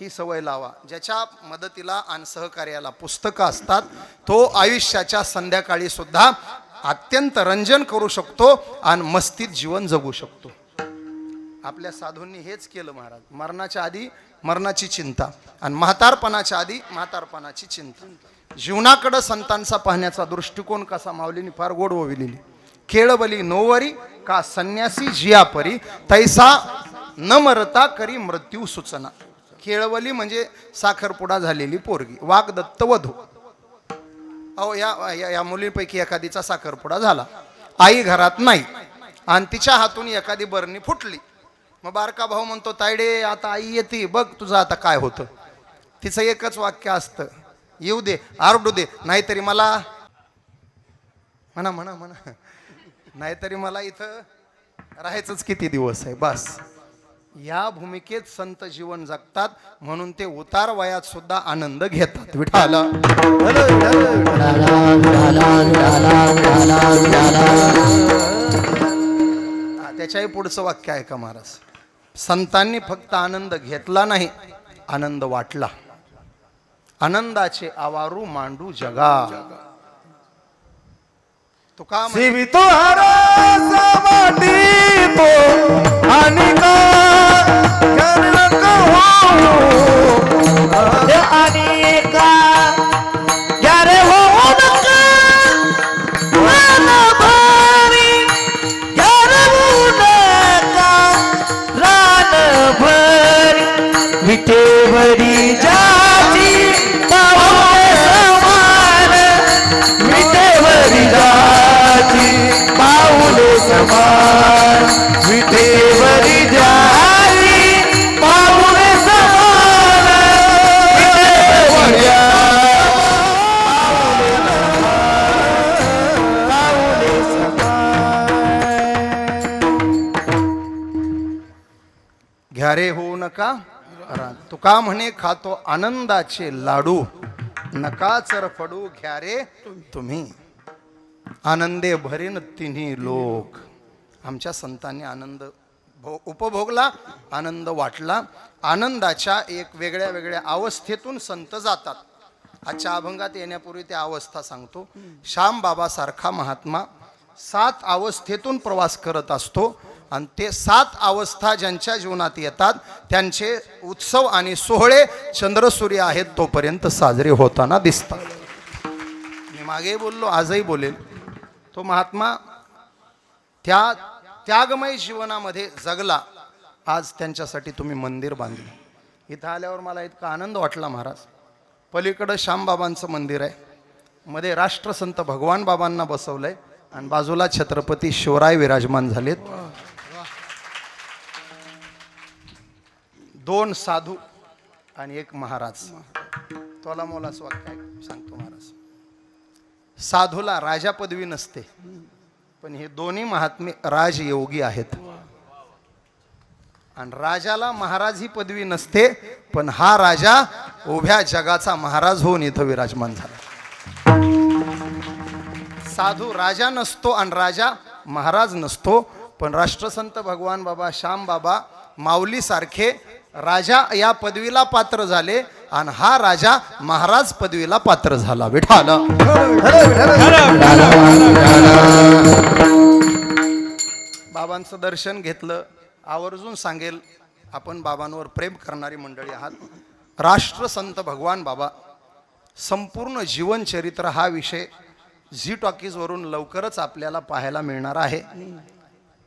ही सवय लावा. ज्याच्या मदतीला आणि सहकार्याला पुस्तकं असतात तो आयुष्याच्या संध्याकाळी सुद्धा अत्यंत रंजन करू शकतो आणि मस्तीत जीवन जगू शकतो. आपल्या साधूंनी हेच केलं महाराज. मरणाच्या आधी मरणाची चिंता आणि म्हातारपणाच्या आधी म्हातारपणाची चिंता. जीवनाकडं संतांचा पाहण्याचा दृष्टिकोन कसा माऊलींनी फार गोड ओविलेली. केळवली नोवरी का संन्यासी जियापरी, तैसा न मरता करी मृत्यू सूचना. केळवली म्हणजे साखरपुडा झालेली पोरगी, वाग्दत्त वधू. अहो या मुलीपैकी एखादीचा साखरपुडा झाला, आई घरात नाही आणि तिच्या हातून एखादी बरणी फुटली. मग बारका भाऊ म्हणतो, तायडे आता आई येते, बघ तुझं आता काय होतं. तिचं एकच वाक्य असतं, येऊ दे, आरडू दे, नाहीतरी मला म्हणा म्हणा म्हणा नाहीतरी मला इथं राहायचंच किती दिवस आहे बस. या भूमिकेत संत जीवन जगतात म्हणून ते उतार वयात सुद्धा आनंद घेतात. विठाला त्याच्याही पुढचं वाक्य आहे का महाराज. संतांनी फक्त आनंद घेतला नाही, आनंद वाटला. आनंदाचे आवारू मांडू जगा. तुका सेवितो तो आणि विटेवरी जाती पाऊले समान, विटेवरी जाती पाऊले समान, विटेवरी जाती पाऊले समान, विटेवरी पाऊले समान. घ्यारे होऊ नका. तुका म्हणे खातो आनंदाचे लाडू, नका चरफडू घ्या रे तुम्ही. आनंदे भरीन तिन्ही लोक. आमच्या संतांनी आनंद उपभोगला, आनंद वाटला. आनंदाच्या एक वेगळ्या वेगळ्या अवस्थेतून संत जातात. आजच्या अभंगात येण्यापूर्वी त्या अवस्था सांगतो. श्याम बाबा सारखा महात्मा 7 अवस्थेतून प्रवास करत असतो आणि ते 7 अवस्था ज्यांच्या जीवनात येतात त्यांचे उत्सव आणि सोहळे चंद्रसूर्य आहेत तोपर्यंत साजरे होताना दिसतात. मी मागे बोललो, आजही बोलेल. तो महात्मा त्या त्यागमय जीवनामध्ये जगला. आज त्यांच्यासाठी तुम्ही मंदिर बांधलं. इथं आल्यावर मला इतका आनंद वाटला महाराज. पलीकडं श्यामबाबांचं मंदिर आहे, मध्ये राष्ट्रसंत भगवान बाबांना बसवलंय आणि बाजूला छत्रपती शिवराय विराजमान झालेत. 2 साधू आणि 1 महाराज. तोला मोलाचं वाक्य आहे, सांगतो महाराज. साधूला राजा पदवी नसते, पण हे दोन्ही महात्मे राजयोगी आहेत. आणि राजाला महाराज ही पदवी नसते, पण हा राजा उभ्या जगाचा महाराज होऊन इथं विराजमान झाला. साधू राजा नसतो आणि राजा महाराज नसतो, पण राष्ट्रसंत भगवान बाबा श्याम बाबा माऊली सारखे राजा या पदवीला पात्र झाले आणि हा राजा महाराज पदवीला पात्र झाला. विठाल बाबांचं दर्शन घेतलं. आवर्जून सांगेल, आपण बाबांवर प्रेम करणारी मंडळी आहात. राष्ट्रसंत भगवान बाबा संपूर्ण जीवनचरित्र हा विषय झी टॉकीजवरून लवकरच आपल्याला पाहायला मिळणार आहे.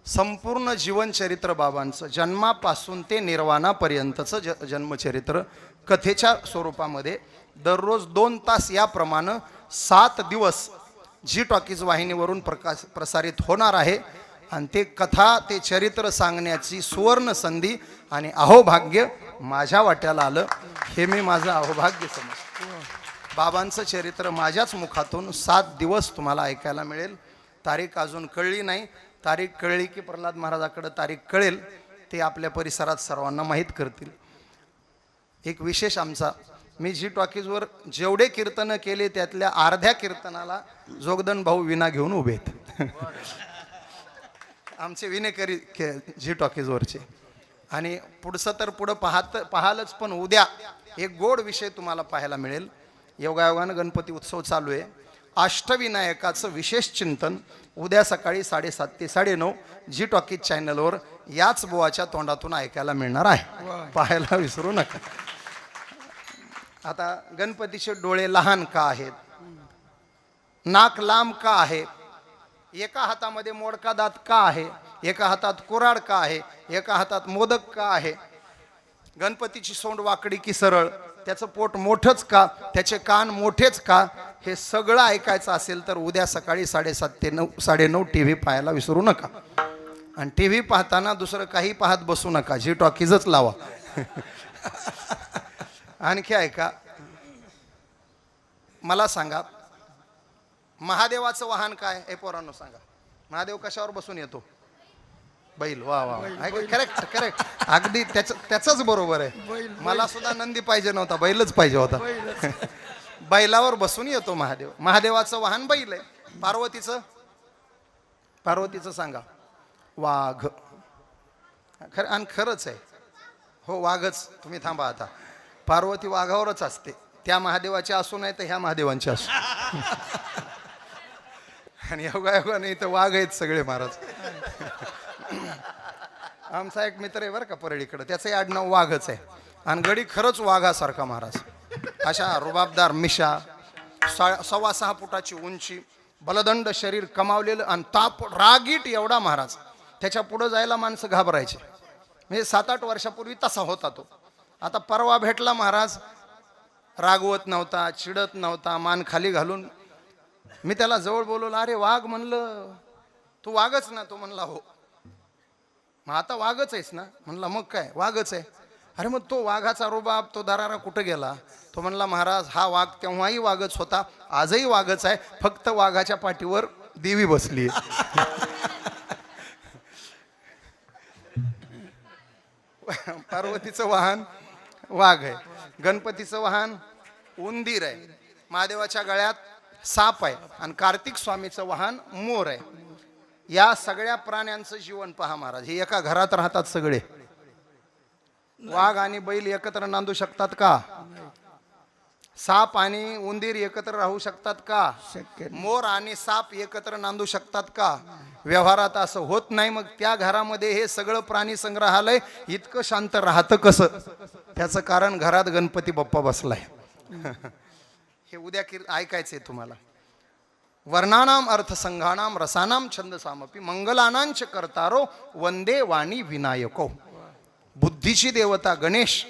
संपूर्ण जीवनचरित्र बाबांचं जन्मापासून ते निर्वाणापर्यंतचं जन्मचरित्र कथेच्या स्वरूपामध्ये दररोज 2 तास याप्रमाणे 7 दिवस झी टॉकीज वाहिनीवरून प्रसारित होणार आहे. आणि ते कथा, ते चरित्र सांगण्याची सुवर्ण संधी आणि अहोभाग्य माझ्या वाट्याला आलं. हे मी माझं अहोभाग्य समजतो. बाबांचं चरित्र माझ्याच मुखातून 7 दिवस तुम्हाला ऐकायला मिळेल. तारीख अजून कळली नाही. तारीख कळली की प्रल्हाद महाराजाकडे तारीख कळेल, ते आपल्या परिसरात सर्वांना माहीत करतील. एक विशेष आमचा, मी झी टॉकीजवर जेवढे कीर्तनं केले त्यातल्या अर्ध्या कीर्तनाला जोगदन भाऊ विना घेऊन उभे आहेत. आमचे विनेकरी झी टॉकीजवरचे. आणि पुढचं तर पुढं पाहालच, पण उद्या एक गोड विषय तुम्हाला पाहायला मिळेल. योगायोगानं गणपती उत्सव चालू आहे. अष्टविनायकाचं विशेष चिंतन उद्या सकाळी 7:30 ते 9:30 झी टॉकीज चॅनलवर याच बुवाच्या तोंडातून ऐकायला मिळणार आहे. पाहायला विसरू नका. आता गणपतीचे डोळे लहान का आहेत, नाक लांब का आहे, एका हातामध्ये मोडका दात का आहे, एका हातात कुऱ्हाड का आहे, एका हातात मोदक का आहे, गणपतीची सोंड वाकडी की सरळ, त्याचं पोट मोठंच का, त्याचे कान मोठेच का, हे सगळं ऐकायचं असेल तर उद्या सकाळी 7:30 ते 9:30 टी व्ही पाहायला विसरू नका. आणि टी व्ही पाहताना दुसरं काही पाहत बसू नका, झी टॉकीजच लावा. आणखी ऐका, मला सांगा, महादेवाचं वाहन काय? ए पोरांनो सांगा, महादेव कशावर बसून येतो? बैल. वा वा, करेक्ट करेक्ट, अगदी त्याचंच बरोबर आहे. मला सुद्धा नंदी पाहिजे नव्हता, बैलच पाहिजे होता. बैलावर बसून येतो महादेव. महादेवाचं वाहन बैल आहे. पार्वतीचं सांगा, वाघ. आणि खरंच आहे, हो वाघच. तुम्ही थांबा आता, पार्वती वाघावरच असते. त्या महादेवाचे असू नाही तर ह्या महादेवांचे असू. आणि योगायोगाने इथं वाघ आहेत सगळे महाराज. आमचा एक मित्र आहे बरं का परळीकडं, त्याचंही आडनाव वाघच आहे. आणि गडी खरंच वाघासारखा महाराज. अशा रुबाबदार मिशा, 6.25 फुटाची उंची, बलदंड शरीर कमावलेलं आणि ताप रागीट एवढा महाराज. त्याच्या पुढं जायला माणसं घाबरायचे. म्हणजे 7-8 वर्षापूर्वी तसा होता तो. आता परवा भेटला महाराज, रागवत नव्हता, चिडत नव्हता, मान खाली घालून. मी त्याला जवळ बोलवलं, अरे वाघ, म्हणलं तू वाघच ना? तो म्हणला हो. मग आता वाघच आहेस ना? म्हणला मग काय, वाघच आहे. अरे मग तो वाघाचा रुबाब, तो दरारा कुठं गेला? तो म्हणला, महाराज हा वाघ तेव्हाही वाघच होता, आजही वाघच आहे, फक्त वाघाच्या पाठीवर देवी बसली. पार्वतीचं वाहन वाघ आहे, गणपतीचं वाहन उंदीर आहे, महादेवाच्या गळ्यात साप आहे, आणि कार्तिक स्वामीचं वाहन मोर आहे. या सगळ्या प्राण्यांचं जीवन पहा महाराज. हे एका घरात राहतात सगळे. वाघ आणि बैल एकत्र नांदू शकतात का? साप आणि उंदीर एकत्र राहू शकतात का? मोर आणि साप एकत्र नांदू शकतात का? व्यवहारात असं होत नाही. मग त्या घरामध्ये हे सगळं प्राणी संग्रहालय इतकं शांत राहतं कसं? त्याचं कारण घरात गणपती बाप्पा बसलाय. हे उद्या ऐकायचंय तुम्हाला. वर्णानाम अर्थसंघानाम रसानाम छंदसामपि मंगलानांच कर्तारो वंदे वाणी विनायको. बुद्धीची देवता गणेश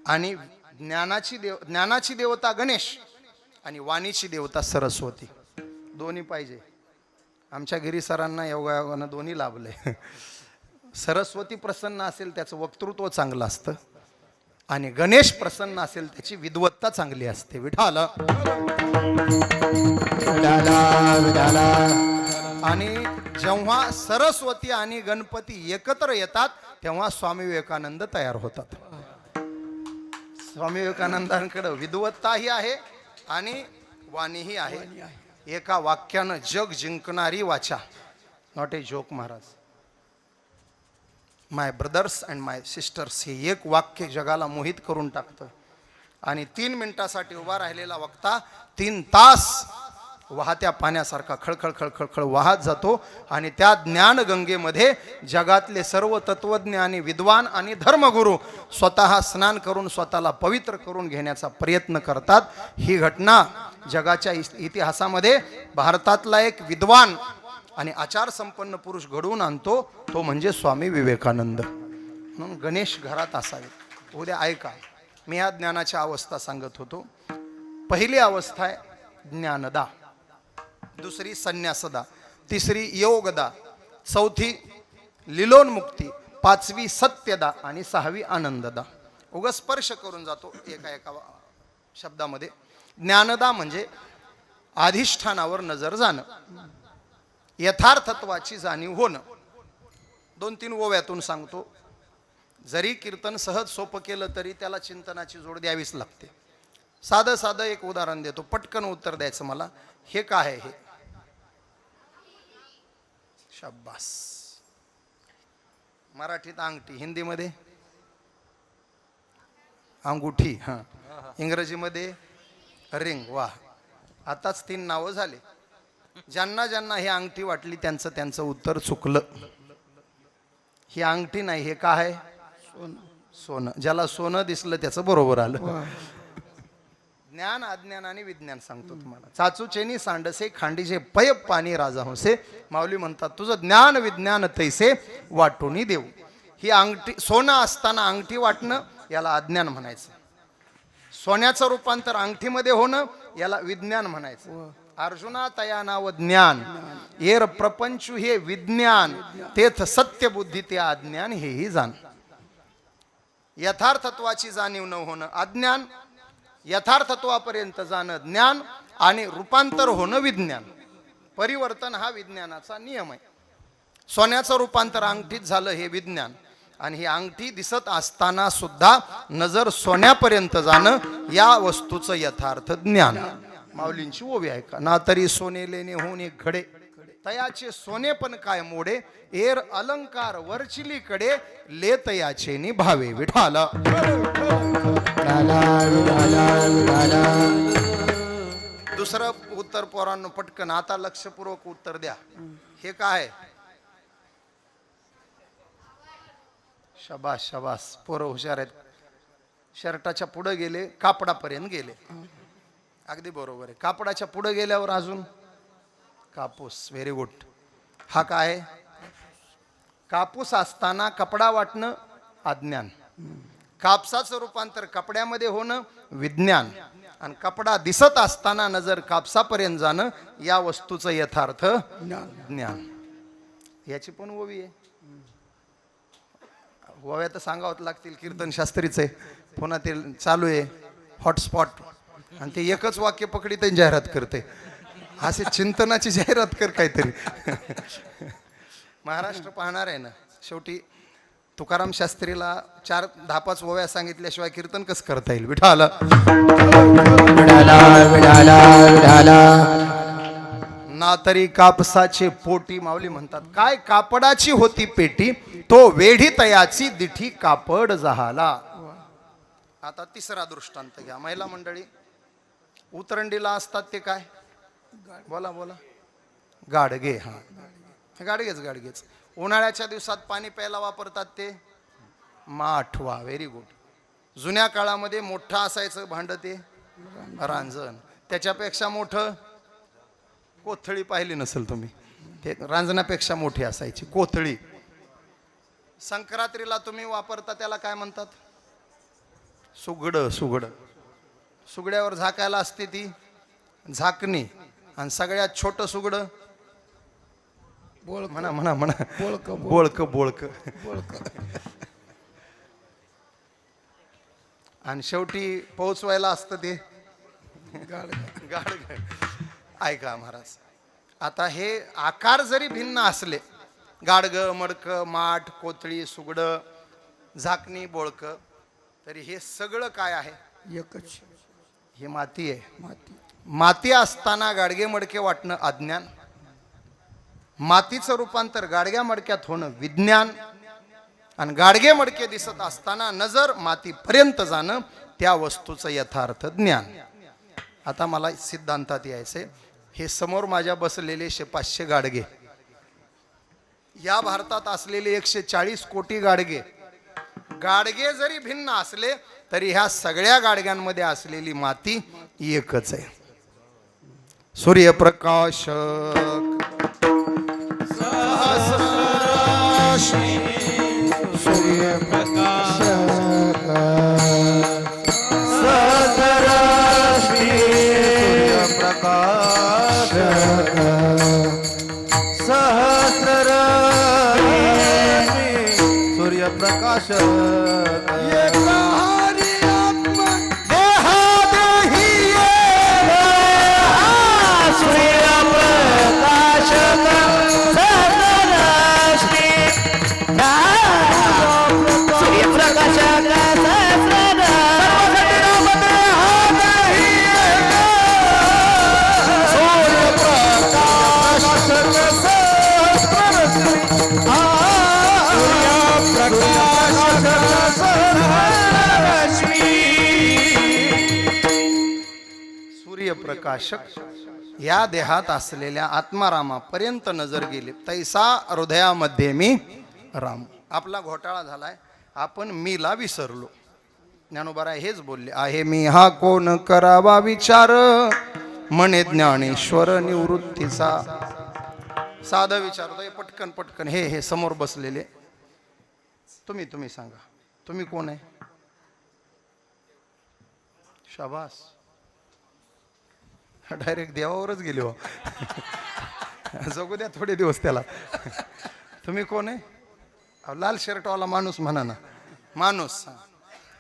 आणि ज्ञानाची देवता गणेश आणि वाणीची देवता सरस्वती. दोन्ही पाहिजे. आमच्या गिरीसरांना योगायोगानं दोन्ही लाभले. सरस्वती प्रसन्न असेल त्याचं वक्तृत्व चांगलं असतं आणि गणेश प्रसन्न असेल त्याची विद्वत्ता चांगली असते. विठाल. आणि जेव्हा सरस्वती आणि गणपती एकत्र येतात तेव्हा स्वामी विवेकानंद तयार होतात. स्वामी विवेकानंदांकडे विद्वत्ताही आहे आणि वाणीही आहे. एका वाक्यानं जग जिंकणारी वाचा. Not a joke Maharaj. My brothers and my sister's हे एक वाक्य जगाला मोहित करून टाकतं. आणि 3 मिनिटासाठी उभा राहिलेला वक्ता 3 तास वाहत्या पाण्यासारखा खळखळ खळखळ वाहत जातो. आणि त्या ज्ञानगंगेमध्ये जगातले सर्व तत्वज्ञ आणि विद्वान आणि धर्मगुरू स्वतः स्नान करून स्वतःला पवित्र करून घेण्याचा प्रयत्न करतात. ही घटना जगाच्या इतिहासामध्ये भारतातला एक विद्वान आणि आचार संपन्न पुरुष घडवून आणतो. तो म्हणजे स्वामी विवेकानंद. म्हणून गणेश घरात असावे. उद्या ऐका, मी या ज्ञानाच्या अवस्था सांगत होतो. पहिली अवस्था आहे ज्ञानदा, दुसरी संन्यासदा, तिसरी योगदा, चौथी लिलोन्मुक्ती, 5वी सत्यदा आणि 6वी आनंददा. उगा स्पर्श करून जातो एका शब्दामध्ये. ज्ञानदा म्हणजे अधिष्ठानावर नजर जाणं, यथार्थत्वाची जाणीव होणं. 2-3 ओव्यातून सांगतो. जरी कीर्तन सहज सोपं केलं तरी त्याला चिंतनाची जोड द्यावीच लागते. साधं एक उदाहरण देतो, पटकन उत्तर द्यायचं मला. हे काय आहे? हे शाबास. मराठीत अंगठी, हिंदीमध्ये अंगुठी, हां, इंग्रजीमध्ये रिंग. वा, आताच 3 नावं झाले. ज्यांना ज्यांना ही अंगठी वाटली त्यांचं उत्तर चुकलं. ही अंगठी नाही, हे काय आहे? सोनं. ज्याला सोनं दिसलं त्याचं बरोबर आलं. ज्ञान, अज्ञान आणि विज्ञान सांगतो तुम्हाला. चाचूचेनी सांडसे खांडीचे पय पाणी राजा होसे. माऊली म्हणतात तुझं ज्ञान विज्ञान तैसे वाटूनी देऊ. ही अंगठी, सोनं असताना अंगठी वाटणं याला अज्ञान म्हणायचं. सोन्याचं रूपांतर अंगठीमध्ये होणं याला विज्ञान म्हणायचं. अर्जुना तया नाव ज्ञान येर प्रपंचू हे विज्ञान तेथ सत्य बुद्धी ते अज्ञान हेही जाण. यथार्थत्वाची जाणीव न होणं अज्ञान, यथार्थत्वापर्यंत जाणं ज्ञान आणि रूपांतर होणं विज्ञान. परिवर्तन हा विज्ञानाचा नियम आहे. सोन्याचं रूपांतर अंगठीत झालं हे विज्ञान. आणि ही अंगठी दिसत असताना सुद्धा नजर सोन्यापर्यंत जाणं या वस्तूचं यथार्थ ज्ञान. माऊलींची ओवी आहे का. ना तरी सोने लेणे होऊन एक घडे तयाचे सोने पण काय मोडे एर अलंकार वरचिली कडे ले तयाचे निभावे. विठाला. दुसरं उत्तर पोरांनो पटकन आता लक्षपूर्वक उत्तर द्या. हे काय? शाबास शाबास, पोरं हुशार आहेत. शर्टाच्या पुढे गेले, कापडापर्यंत गेले. अगदी बरोबर आहे. कापडाच्या पुढे गेल्यावर अजून कापूस. Very good. हा काय? कापूस असताना कपडा वाटणं अज्ञान, कापसाचं रूपांतर कपड्यामध्ये होणं विज्ञान, आणि कपडा दिसत असताना नजर कापसापर्यंत जाणं या वस्तूचं यथार्थ ज्ञान. याची पण ओवी आहे. ओव्या तर सांगावत लागतील. कीर्तन शास्त्रीचे पुन्हा ते चालू आहे हॉटस्पॉट, आणि ते एकच वाक्य पकडी जाहिरात करते. असे चिंतनाची जाहिरात कर काहीतरी. महाराष्ट्र पाहणार आहे ना. शेवटी तुकाराम शास्त्रीला 4-10-5 ओव्या सांगितल्याशिवाय कीर्तन कसं करता येईल. विठाला. ना तरी कापसाचे पोटी. माऊली म्हणतात काय कापडाची होती पेटी तो वेढी तयाची दिठी कापड जहाला. आता तिसरा दृष्टांत घ्या. महिला मंडळी उतरंडीला असतात ते काय? बोला बोला. गाडगे. हा, गाडगेच. उन्हाळ्याच्या दिवसात पाणी प्यायला वापरतात ते माठवा. Very good. जुन्या काळामध्ये मोठं असायचं भांड ते रांजण. त्याच्यापेक्षा मोठं कोथळी. पाहिली नसेल तुम्ही, ते रांजणापेक्षा मोठी असायची कोथळी. संक्रांतीला तुम्ही वापरता त्याला काय म्हणतात? सुगड. सुगड्यावर झाकायला असते ती झाकणी. आणि सगळ्यात छोटं सुगड म्हणा म्हणा म्हणा बोळक बोळक आणि शेवटी पोहोचवायला असतं ते गाड ऐका महाराज, आता हे आकार जरी भिन्न असले, गाडग मडक माठ कोथळी सुगड झाकणी बोळक, तरी हे सगळं काय आहे? एकच हे माती आहे. माती असताना गाडगे मडके वाटणं अज्ञान, मातीचं रूपांतर गाडग्या मडक्यात होणं विज्ञान, आणि गाडगे मडके दिसत असताना नजर मातीपर्यंत जाणं त्या वस्तूचं यथार्थ ज्ञान. आता मला सिद्धांतात यायचे. हे समोर माझ्या बसलेले 500 गाडगे, या भारतात असलेले 140 कोटी गाडगे, गाडगे जरी भिन्न असले तरी ह्या सगळ्या गाडग्यांमध्ये असलेली माती एकच आहे. सूर्यप्रकाश सूर्यप्रकाश सूर्यप्रकाशक या देहात असलेल्या आत्मारामापर्यंत नजर गेली, तैसा हृदयामध्ये मी राम. आपला घोटाळा झालाय, आपण मीला विसरलो. ज्ञानोबा हेच बोलले आहे, मी हा कोण करावा विचार, म्हणे ज्ञानेश्वर निवृत्तीचा. साधं विचारतोय पटकन पटकन. हे समोर बसलेले तुम्ही सांगा, तुम्ही कोण आहे? शाबास, डायरेक्ट देवावरच गेले हो. जगू द्या थोडे दिवस त्याला. तुम्ही कोण आहे? लाल शर्टवाला माणूस म्हणा ना. माणूस.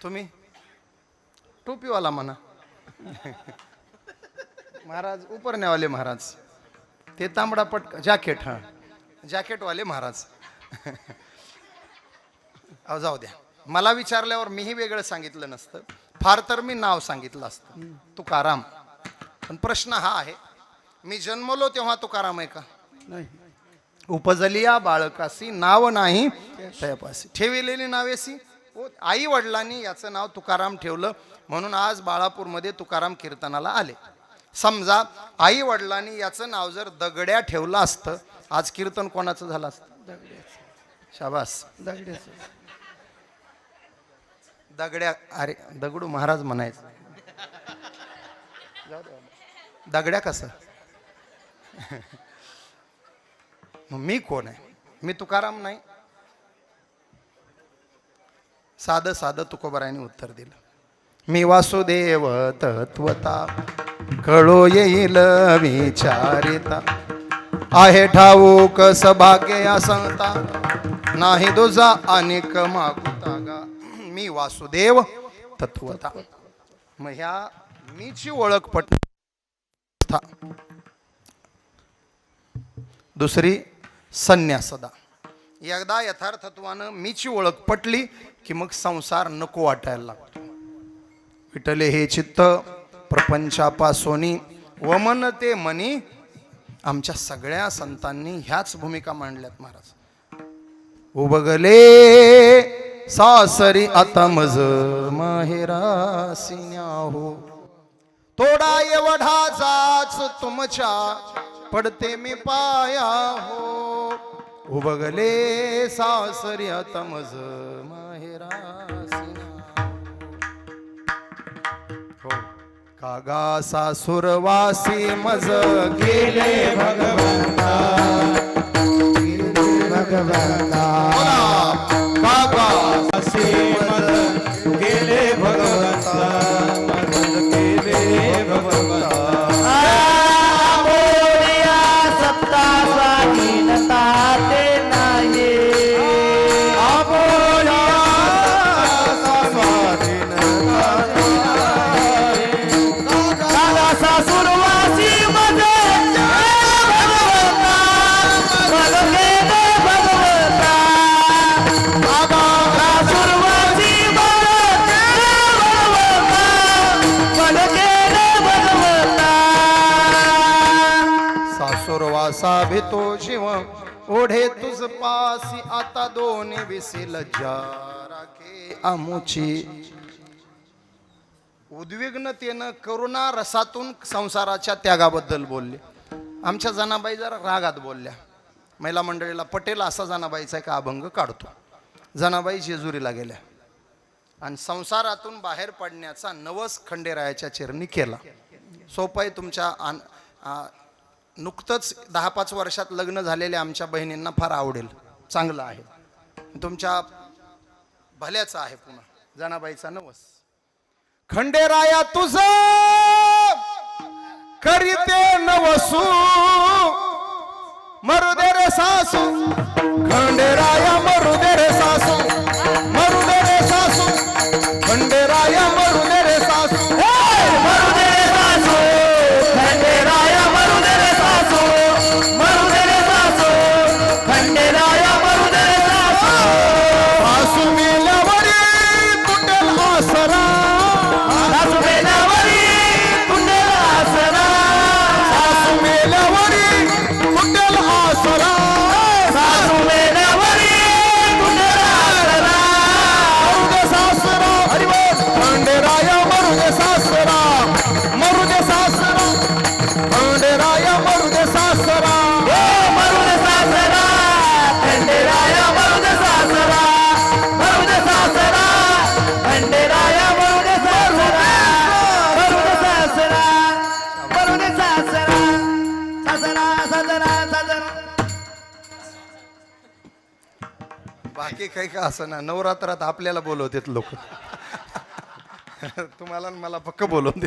तुम्ही टोपीवाला म्हणा. महाराज उपरण्यावाले महाराज. ते तांबडा पटक जॅकेट. हां, जॅकेटवाले महाराज. अहो जाऊ द्या, मला विचारल्यावर मीही वेगळं सांगितलं नसतं, फार तर मी नाव सांगितलं असतं, तुकाराम. पण प्रश्न हा आहे, मी जन्मलो तेव्हा तुकाराम आहे का? नाही. उपजलिया बाळकासी नाव नाही तयापासी, ठेविलेली नावेसी. आई वडिलांनी याचं नाव तुकाराम ठेवलं, म्हणून आज बाळापूरमध्ये तुकाराम कीर्तनाला आले. समजा आई वडिलांनी याचं नाव जर दगड्या ठेवलं असतं, आज कीर्तन कोणाचं झालं असतं? शाबास. दगड्या. अरे दगडू महाराज म्हणायचं. दगड्या कसं? मी कोण आहे? मी तुकाराम नाही. साधं साधं तुकोबारायांनी उत्तर दिलं, मी वासुदेव तत्वता, कळो येईल विचारिता, आहे ठाऊक सभाग्य या संता, नाही दुजा अनेक मागुता गा. मी वासुदेव तत्वता. मग ह्या मीची ओळख पट. दुसरी संन्यासदा. एकदा यथार्थत्वानं मीची ओळख पटली की मग संसार नको वाटायला लागतो. विठले हे चित्त प्रपंचापासोनी वमन ते मनी. आमच्या सगळ्या संतांनी ह्याच भूमिका मांडल्यात महाराज. उबगले सासरी आता मज माहेरासिन्या हो, तोडा एवढा जाच तुमच्या पडते मी पाया हो. उबगले सासरी आता मज माहेरासिन्या हो, कागा सासुरवासी मज गेले भगवंता, कागा गेले भगवंता, गेले भगवंता. बोलिया सत्ता स्वाधीनता, कसा भीतो शिव ओढे तुझ पासी आता दोन्ही विसील राखे आमुची. उद्विग्नतेनं करुणा रसातून संसाराच्या त्यागाबद्दल बोलले. आमच्या जनाबाई जरा रागात बोलल्या. महिला मंडळीला पटेल असा जनाबाईचा एक अभंग काढतो. जनाबाई जेजुरीला गेल्या आणि संसारातून बाहेर पडण्याचा नवस खंडेरायाच्या चरणी केला. सोपं आहे. तुमच्या नुकतंच 10-5 वर्षात लग्न झालेल्या आमच्या बहिणींना फार आवडेल. चांगलं आहे, तुमच्या भल्याचं आहे. पुन्हा जनाबाईचा नवस. खंडेराया तुझ करीते नवसू मरुदे रे सासू. खंडेराया मरुदे रे सासू, मरुदे रे सासू. खंडेराया मरुदे रे सासू, मरुदे रे सासू. खंडेराया मरुदे रे सासू, मरुदे रे सासू. खंडेराया मरुदे रे सासू. सासू मेल्यावरी तुटेल आसरा. सासू मेल्यावरी तुटेल आसरा. सासू मेल्यावरी तुटेल आसरा. सासू मेल्यावरी तुटेल आसरा. मरुदे सासरा. हरी बोल. खंडेराया मरुदे सासरा, मरुदे सासरा. खंडेराया मरुदे सासरा, मरुदे सासरा. खंडेराया मरुदे सासरा, मरुदे सासरा. खंडेराया मरुदे सासरा, मरुदे सासरा. मरुदे सासरा. सासरा सासरा सासरा. बाकी काही का असं ना. नवरात्रात आपल्याला बोलवतात लोक. तुम्हाला न मला पक्क बोलवते.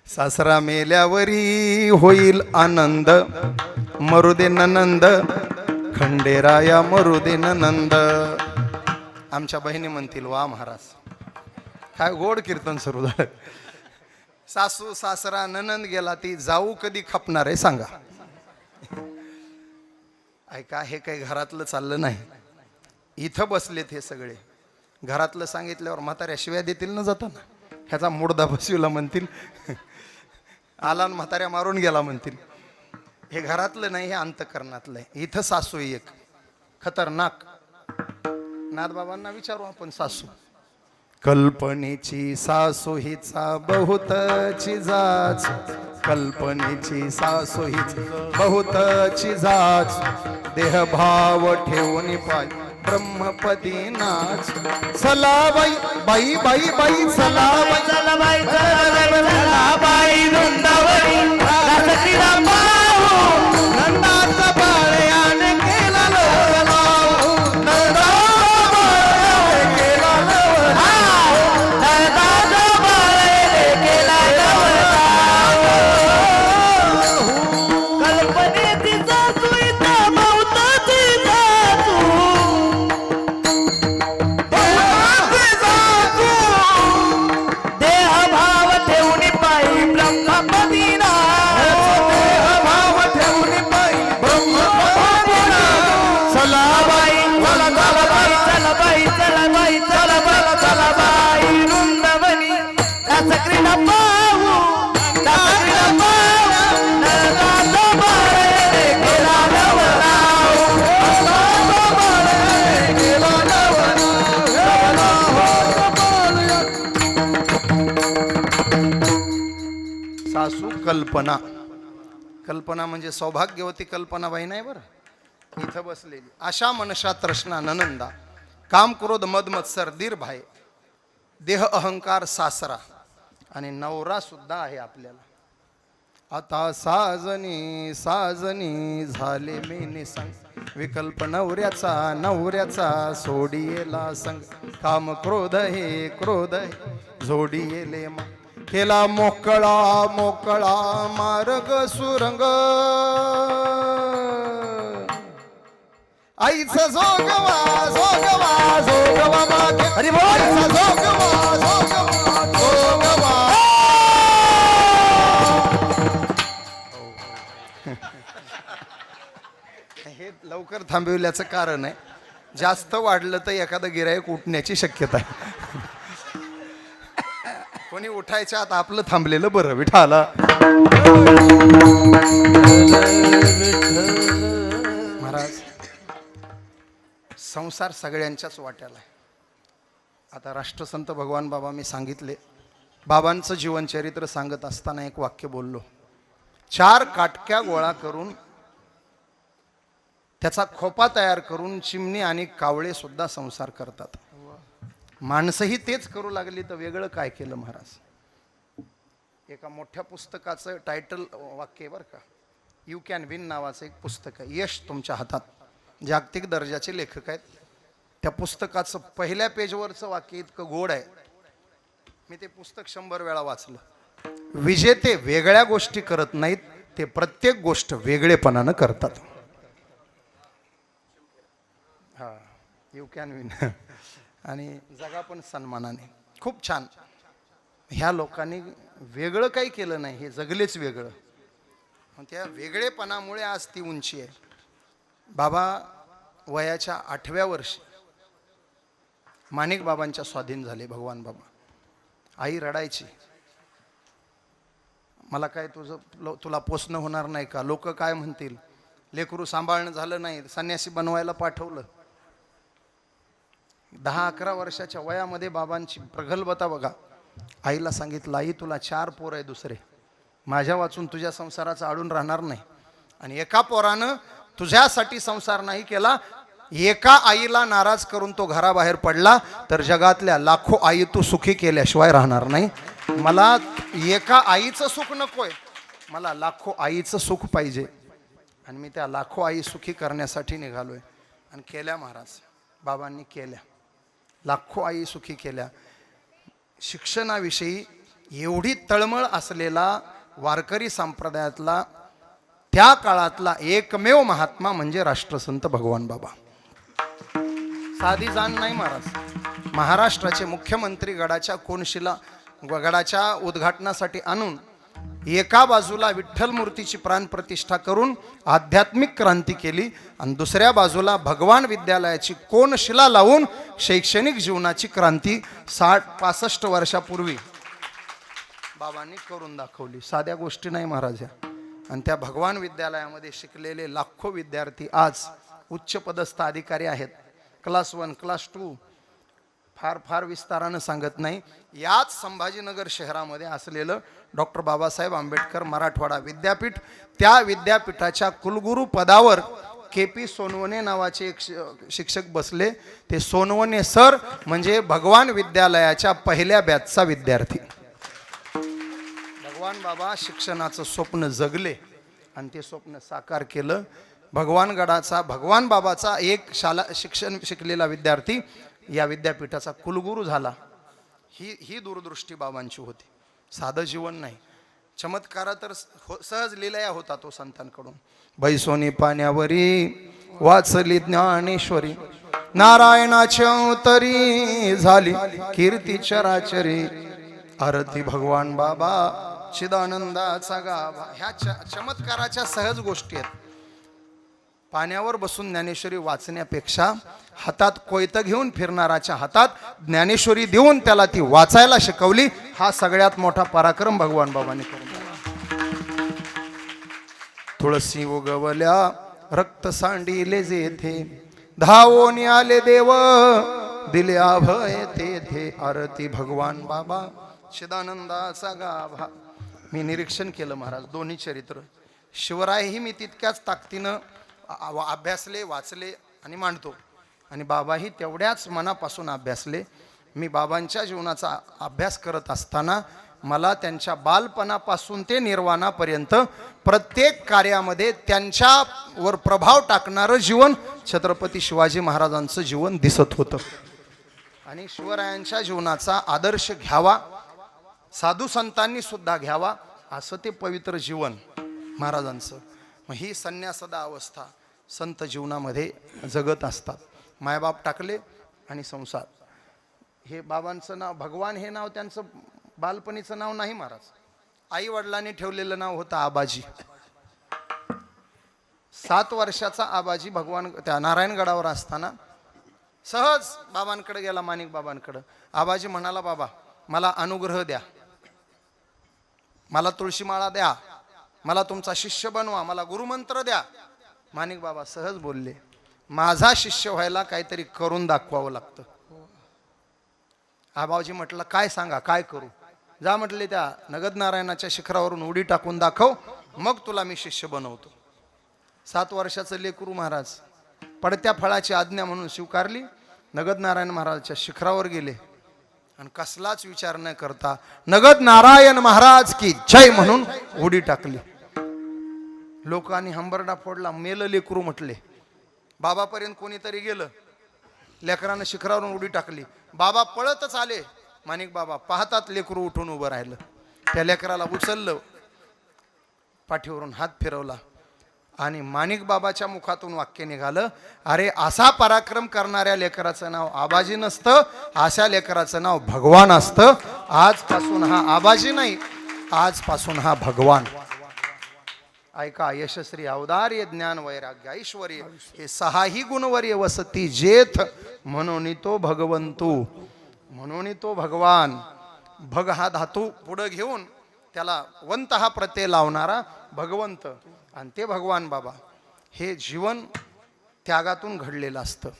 सासरा मेल्यावरी होईल आनंद मरुदे ननंद. खंडेराया मरुदे ननंद. आमच्या बहिणी म्हणतील वा महाराज काय गोड कीर्तन सुरू झालं. सासू सासरा ननंद गेला ती जाऊ कधी खपणार आहे सांगा. ऐका, हे काही घरातलं चाललं नाही. इथं बसलेत हे सगळे. घरातलं सांगितल्यावर म्हाताऱ्या शिव्या देतील न जाताना. ह्याचा मुडदा बसविला म्हणतील. आला न म्हाताऱ्या मारून गेला म्हणतील. हे घरातलं नाही, हे अंतकरणातलं आहे. इथं सासू एक खतरनाक. नाथबाबांना विचारू आपण. सासू कल्पनेची सासू हिचा बहुतची जाच. कल्पनेची सासू हिच बहुतची जाच. देहभाव ठेवून पाय ब्रह्मपदी नाच. चला बाई बाई बाई बाई चला बाई. चला बाई चला बाई वृंदावनी रासक्रीडा पाहू. नंदाचा बाळ्याने केला लवलाव. नंदाचा बाळ्याने केला लवलाव. नंदाचा बाळ्याने केला लवलाव. कल्पनेची सासू इथं बहुताची सासू. देहभाव ठेवून पायी ब्रह्मपदी नाच. देहभाव ठेवून पायी ब्रह्मपदी नाच. चला बाई चला चला बाई चला बाई चला बाई चला बाई चला बाई वृंदावनी रासक्रीडा पाहू. रासक्रीडा पाहू. नंदाचा बाळ्याने केला लवलाव. नंदाचा बाळ्याने केला लवलाव. सासू कल्पना. कल्पना म्हणजे सौभाग्यवती कल्पनाबाई नाही बरं. इथं बसलेली. अशा मनशा तृष्णा ननंदा. काम क्रोध मद मत्सर दीर भाई. देह अहंकार सासरा. आणि नवरा सुद्धा आहे आपल्याला. आता साजनी साजनी झाले मी निसंग. विकल्प नवऱ्याचा नवऱ्याचा सोडियेला संग. काम क्रोध हे क्रोध हे जोडियेले मा. केला मोकळा मोकळा मार्ग सुरंग. आईचा जोगवा जोगवा जोगवा मागे. अरे आईचा जोगवा जोगवा जोगवा. हे लवकर थांबविल्याचं कारण आहे. जास्त वाढलं तर एखादं गिरायक उठण्याची शक्यता आहे. कोणी उठायच्या आत आपलं थांबलेलं बरं. विठाला महाराज संसार सगळ्यांच्याच वाट्याला आहे. आता राष्ट्रसंत भगवान बाबा मी सांगितले, बाबांचं जीवनचरित्र सांगत असताना एक वाक्य बोललो, 4 काटक्या गोळा करून त्याचा खोपा तयार करून चिमणी आणि कावळे सुद्धा संसार करतात. माणसंही तेच करू लागली तर वेगळं काय केलं महाराज. एका मोठ्या पुस्तकाचं टायटल वाक्य बरं का, यू कॅन विन नावाचं एक पुस्तक आहे. यश तुमच्या हातात, जागतिक दर्जाचे लेखक आहेत. त्या पुस्तकाचं पहिल्या पेजवरचं वाक्य इतकं गोड आहे, मी ते पुस्तक 100 वेळा वाचलं. विजेते वेगळ्या गोष्टी करत नाहीत, ते प्रत्येक गोष्ट वेगळेपणानं करतात. हा, यू कॅन विन. आणि जगा पण सन्मानाने. खूप छान. ह्या लोकांनी वेगळं काही केलं नाही, हे जगलेच वेगळं. त्या वेगळेपणामुळे आज ती उंची आहे. बाबा वयाच्या 8व्या वर्षी माणिक बाबांच्या स्वाधीन झाले भगवान बाबा. आई रडायची, मला काय तुला पोसणं होणार नाही का, लोक काय म्हणतील, लेकरू सांभाळणं झालं नाही, संन्यासी बनवायला पाठवलं. 10-11 वर्षाच्या वयामध्ये बाबांची प्रगल्भता बघा. आईला सांगितलं, आई तुला 4 पोर आहे दुसरे, माझ्या वाचून तुझ्या संसाराचं आडून राहणार नाही. आणि एका पोरानं तुझ्यासाठी संसार नाही केला, एका आईला नाराज करून तो घराबाहेर पडला तर जगातल्या लाखो आई तू सुखी केल्याशिवाय राहणार नाही. मला एका आईचं सुख नकोय, मला लाखो आईचं सुख पाहिजे. आणि मी त्या लाखो आई सुखी करण्यासाठी निघालोय. आणि केल्या महाराज, बाबांनी केल्या. लाखो आई सुखी केल्या. शिक्षणाविषयी एवढी तळमळ असलेला वारकरी संप्रदायातला त्या काळातला एकमेव महात्मा म्हणजे राष्ट्रसंत भगवान बाबा. साधी जाण नाही महाराज. महाराष्ट्राचे मुख्यमंत्री गडाच्या कोनशिला गडाच्या उद्घाटनासाठी आणून एका बाजूला विठ्ठल मूर्तीची प्राणप्रतिष्ठा करून आध्यात्मिक क्रांती केली आणि दुसऱ्या बाजूला भगवान विद्यालयाची कोनशिला लावून शैक्षणिक जीवनाची क्रांती 60-65 वर्षापूर्वी बाबांनी करून दाखवली. साध्या गोष्टी नाही महाराज. आणि त्या भगवान विद्यालयामध्ये शिकलेले लाखो विद्यार्थी आज उच्च पदस्थ अधिकारी आहेत. क्लास 1, क्लास 2, फार विस्तारानं सांगत नाही. याच संभाजीनगर शहरामध्ये असलेलं डॉक्टर बाबासाहेब आंबेडकर मराठवाडा विद्यापीठ, त्या विद्यापीठाच्या कुलगुरू पदावर KP सोनवणे नावाचे एक शिक्षक बसले. ते सोनवणे सर म्हणजे भगवान विद्यालयाच्या पहिल्या बॅचचा विद्यार्थी. भगवान बाबा शिक्षणाचं स्वप्न जगले आणि ते स्वप्न साकार केलं. भगवान बाबाचा एक शाळा शिक्षण शिकलेला विद्यार्थी या विद्यापीठाचा कुलगुरू झाला. ही दूरदृष्टी बाबांची होती. साधं जीवन नाही. चमत्कार तर सहज लिलया होता तो संतांकडून. बैसोनी पाण्यावरी वाचली ज्ञानेश्वरी, नारायणाच्या अवतरी झाली कीर्ती चराचरी, आरती भगवान बाबा चिदानंदाचा गाभा. ह्या चमत्काराच्या सहज गोष्टी आहेत. पाण्यावर बसून ज्ञानेश्वरी वाचण्यापेक्षा हातात कोयतं घेऊन फिरणाराच्या हातात ज्ञानेश्वरी देऊन त्याला ती वाचायला शिकवली. हा सगळ्यात मोठा पराक्रम भगवान बाबांनी करून दिला. तुळसी उगवल्या रक्त सांडिले जेथे, धावोनी आले देव दिले अभय तेथे, आरती भगवान बाबा चिदानंदाचा गाभा. मी निरीक्षण केलं महाराज दोन्ही चरित्र. शिवरायही मी तितक्याच ताकदीनं अभ्यासले, वाचले आणि मांडतो. आणि बाबाही तेवढ्याच मनापासून अभ्यासले. मी बाबांच्या जीवनाचा अभ्यास करत असताना मला त्यांच्या बालपणापासून ते निर्वाणापर्यंत प्रत्येक कार्यामध्ये त्यांच्यावर प्रभाव टाकणारं जीवन छत्रपती शिवाजी महाराजांचं जीवन दिसत होतं. आणि शिवरायांच्या जीवनाचा आदर्श घ्यावा, साधू संतांनी सुद्धा घ्यावा, असं ते पवित्र जीवन महाराजांचं. मग ही संन्यासदा अवस्था संत जीवनामध्ये जगत असतात. मायबाप टाकले आणि संसार. हे बाबांचं नाव भगवान, हे नाव त्यांचं बालपणीचं नाव नाही महाराज. आई वडिलांनी ठेवलेलं नाव होतं आबाजी. 7 वर्षाचा आबाजी भगवान त्या नारायणगडावर असताना सहज बाबांकडे गेला, माणिक बाबांकडे. आबाजी म्हणाला, बाबा मला अनुग्रह द्या. मला तुळशीमाळा द्या, मला तुमचा शिष्य बनवा, मला गुरुमंत्र द्या. माणिक बाबा सहज बोलले, माझा शिष्य व्हायला काहीतरी करून दाखवावं लागतं. आबाजी म्हटलं काय सांगा, काय करू? जा म्हटले त्या नगद नारायणाच्या शिखरावरून उडी टाकून दाखव, मग तुला मी शिष्य बनवतो. 7 वर्षाचं लेकरू महाराज पडत्या फळाची आज्ञा म्हणून स्वीकारली. नगद नारायण महाराजच्या शिखरावर गेले आणि कसलाच विचार न करता नगद नारायण महाराज की जय म्हणून उडी टाकली. लोकांनी हंबरडा फोडला, मेलं लेकरू म्हटले. बाबापर्यंत कोणीतरी गेलं, लेकरानं शिखरावरून उडी टाकली. बाबा पळतच आले. माणिक बाबा पाहतात लेकरू उठून उभं राहिलं. त्या लेकराला उचललं, पाठीवरून हात फिरवला आणि माणिक बाबाच्या मुखातून वाक्य निघालं, अरे असा पराक्रम करणाऱ्या लेकराचं नाव आबाजी नसतं, अशा लेकराचं नाव भगवान असतं. आजपासून हा आबाजी नाही, आजपासून हा भगवान. ऐका, यशस्वी औदार्य ज्ञान वैराग्य ऐश्वर्य हे 6ही गुणवर्य वसती जेथ, म्हणून तो भगवंतू, म्हणून तो भगवान. भग हा धातू पुढे घेऊन त्याला वंत हा प्रत्यय लावणारा भगवंत, आणि ते भगवान बाबा हे जीवन त्यागातून घडलेलं असतं.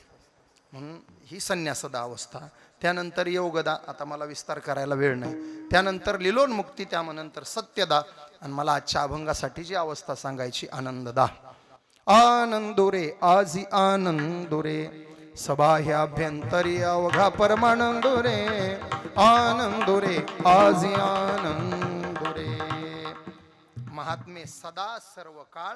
म्हणून ही संन्यासदा अवस्था, त्यानंतर योगदा, आता मला विस्तार करायला वेळ नाही, त्यानंतर लिलोन्मुक्ती, त्यानंतर सत्यदा, आणि मला आजच्या अभंगासाठी जी अवस्था सांगायची आनंददा. आनंदोरे आजी आनंदोरे सबाह्याभ्यंतरी अवघा परमानंदोरे, आनंदोरे आजी आनंदोरे. महात्मे सदा सर्व काळ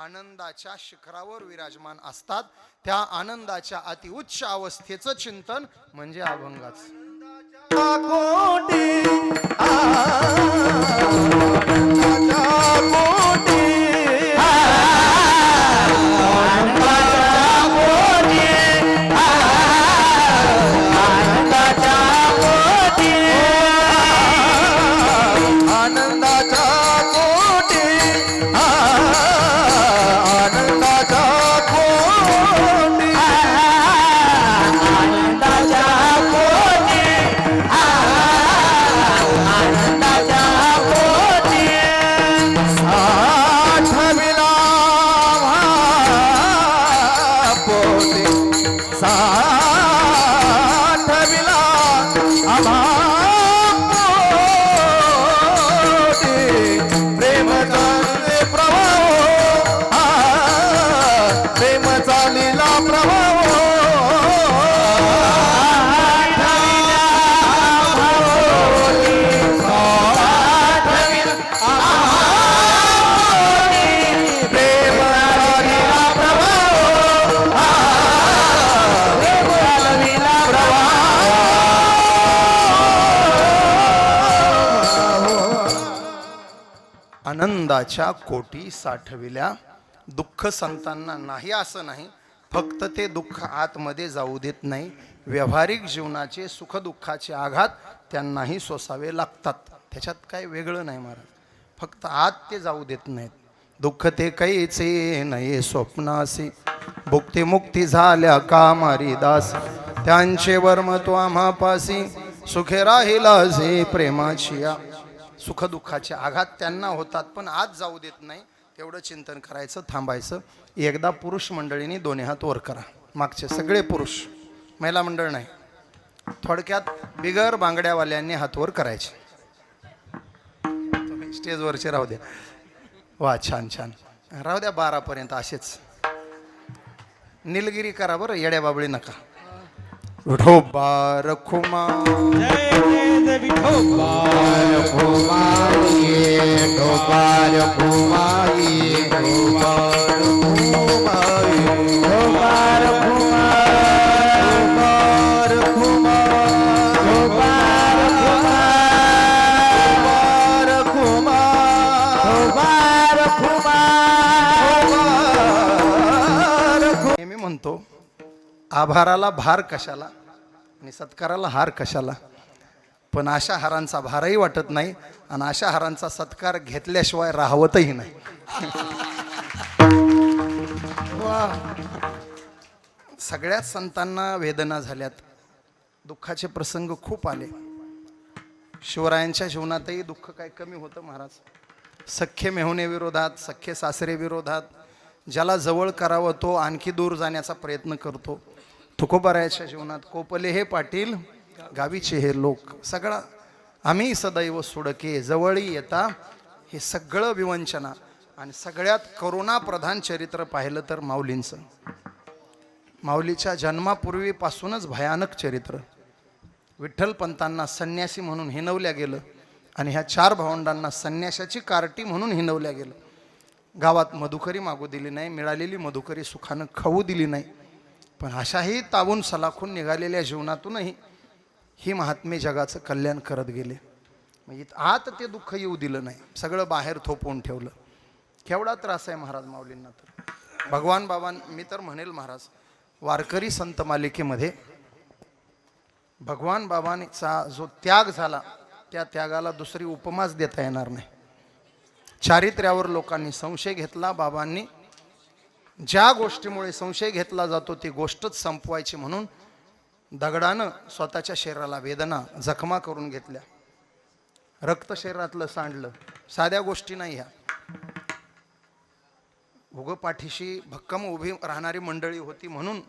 आनंदाच्या शिखरावर विराजमान असतात. त्या आनंदाच्या अतिउच्च अवस्थेचं चिंतन म्हणजे अभंगाचं. आनंदाच्या कोटी साठविल्या. दुःख संतांना नाही असं नाही, फक्त ते दुःख आतमध्ये जाऊ देत नाही. व्यावहारिक जीवनाचे सुखदुःखाचे आघात त्यांनाही सोसावे लागतात. त्याच्यात काही वेगळं नाही महाराज, फक्त आत ते जाऊ देत नाहीत. दुःख ते कैचे नये स्वप्नासी, भुक्ती मुक्ती झाल्या कामारी दास, त्यांचे वर्म तो आम्हापासी, सुखे राहिला जे प्रेमाची. सुखदुःखाचे आघात त्यांना होतात पण आत जाऊ देत नाही. तेवढं चिंतन करायचं, थांबायचं. एकदा पुरुष मंडळींनी दोन्ही हात वर करा, मागचे सगळे पुरुष, महिला मंडळ नाही. थोडक्यात बिगर बांगड्यावाल्यांनी हात वर करायचे. तुम्ही स्टेजवरचे राहू द्या. वा छान छान, राहू द्या 12 पर्यंत असेच. निलगिरी करा बरं, येड्या बाबळी नका. विठोबा रखुमा मी म्हणतो, आभाराला भार कशाला आणि सत्काराला हार कशाला, पण अशा हारांचा भारही वाटत नाही आणि अशा हारांचा सत्कार घेतल्याशिवाय राहवतही नाही. सगळ्याच संतांना वेदना झाल्यात, दुःखाचे प्रसंग खूप आले. शिवरायांच्या जीवनातही दुःख काय कमी होतं महाराज. सख्खे मेहुणे विरोधात, सख्खे सासरे विरोधात, ज्याला जवळ करावं तो आणखी दूर जाण्याचा प्रयत्न करतो. तुकोबारायाच्या जीवनात कोपले हे पाटील, गावीचे हे लोक, सगळा आम्ही सदैव सुडके, जवळी येता, हे सगळं विवंचना. आणि सगळ्यात करुणाप्रधान चरित्र पाहिलं तर माऊलींचं. माऊलीच्या जन्मापूर्वीपासूनच भयानक चरित्र. विठ्ठलपंतांना संन्यासी म्हणून हिणवल्या गेलं आणि ह्या 4 भावंडांना संन्याशाची कार्टी म्हणून हिणवल्या गेलं. गावात मधुकरी मागू दिली नाही, मिळालेली मधुकरी सुखानं खाऊ दिली नाही. पण अशाही तावून सलाखून निघालेल्या जीवनातूनही ही महात्मे जगाचं कल्याण करत गेले. मग आत ते दुःख येऊ दिलं नाही, सगळं बाहेर थोपवून ठेवलं. केवढा त्रास आहे महाराज माऊलींना. तर भगवान बाबां, मी तर म्हणेल महाराज, वारकरी संत मालिकेमध्ये भगवान बाबांचा जो त्याग झाला त्या त्यागाला दुसरी उपमाच देता येणार नाही. चारित्र्यावर लोकांनी संशय घेतला. बाबांनी ज्या गोष्टीमुळे संशय घेतला जातो ती गोष्टच संपवायची म्हणून दगडानं स्वतःच्या शरीराला वेदना जखमा करून घेतल्या. रक्त शरीरातलं सांडलं. साध्या गोष्टी नाही ह्या. उगं पाठीशी भक्कम उभी राहणारी मंडळी होती म्हणून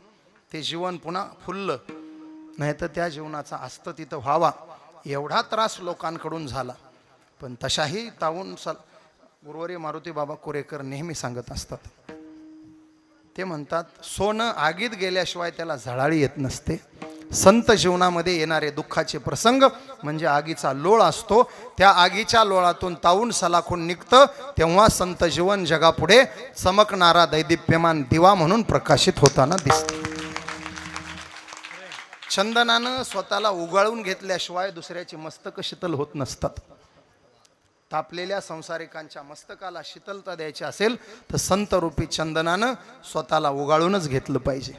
ते जीवन पुन्हा फुललं, नाही तर त्या जीवनाचा अस्त तिथं व्हावा एवढा त्रास लोकांकडून झाला. पण तशाही तावून गुरुवारी मारुती बाबा कोरेकर नेहमी सांगत असतात. ते म्हणतात, सोनं आगीत गेल्याशिवाय त्याला झळाळी येत नसते. संत जीवनामध्ये येणारे दुःखाचे प्रसंग म्हणजे आगीचा लोळ असतो. त्या आगीच्या लोळातून तावून सलाखून निघतं, तेव्हा संत जीवन जगापुढे चमकणारा दैदिप्यमान दिवा म्हणून प्रकाशित होताना दिसते. चंदनानं स्वतःला उगाळून घेतल्याशिवाय दुसऱ्याची मस्तक शीतल होत नसतात. तापलेल्या संसारिकांच्या मस्तकाला शीतलता द्यायची असेल तर संत रूपी चंदनानं स्वतःला उगाळूनच घेतलं पाहिजे.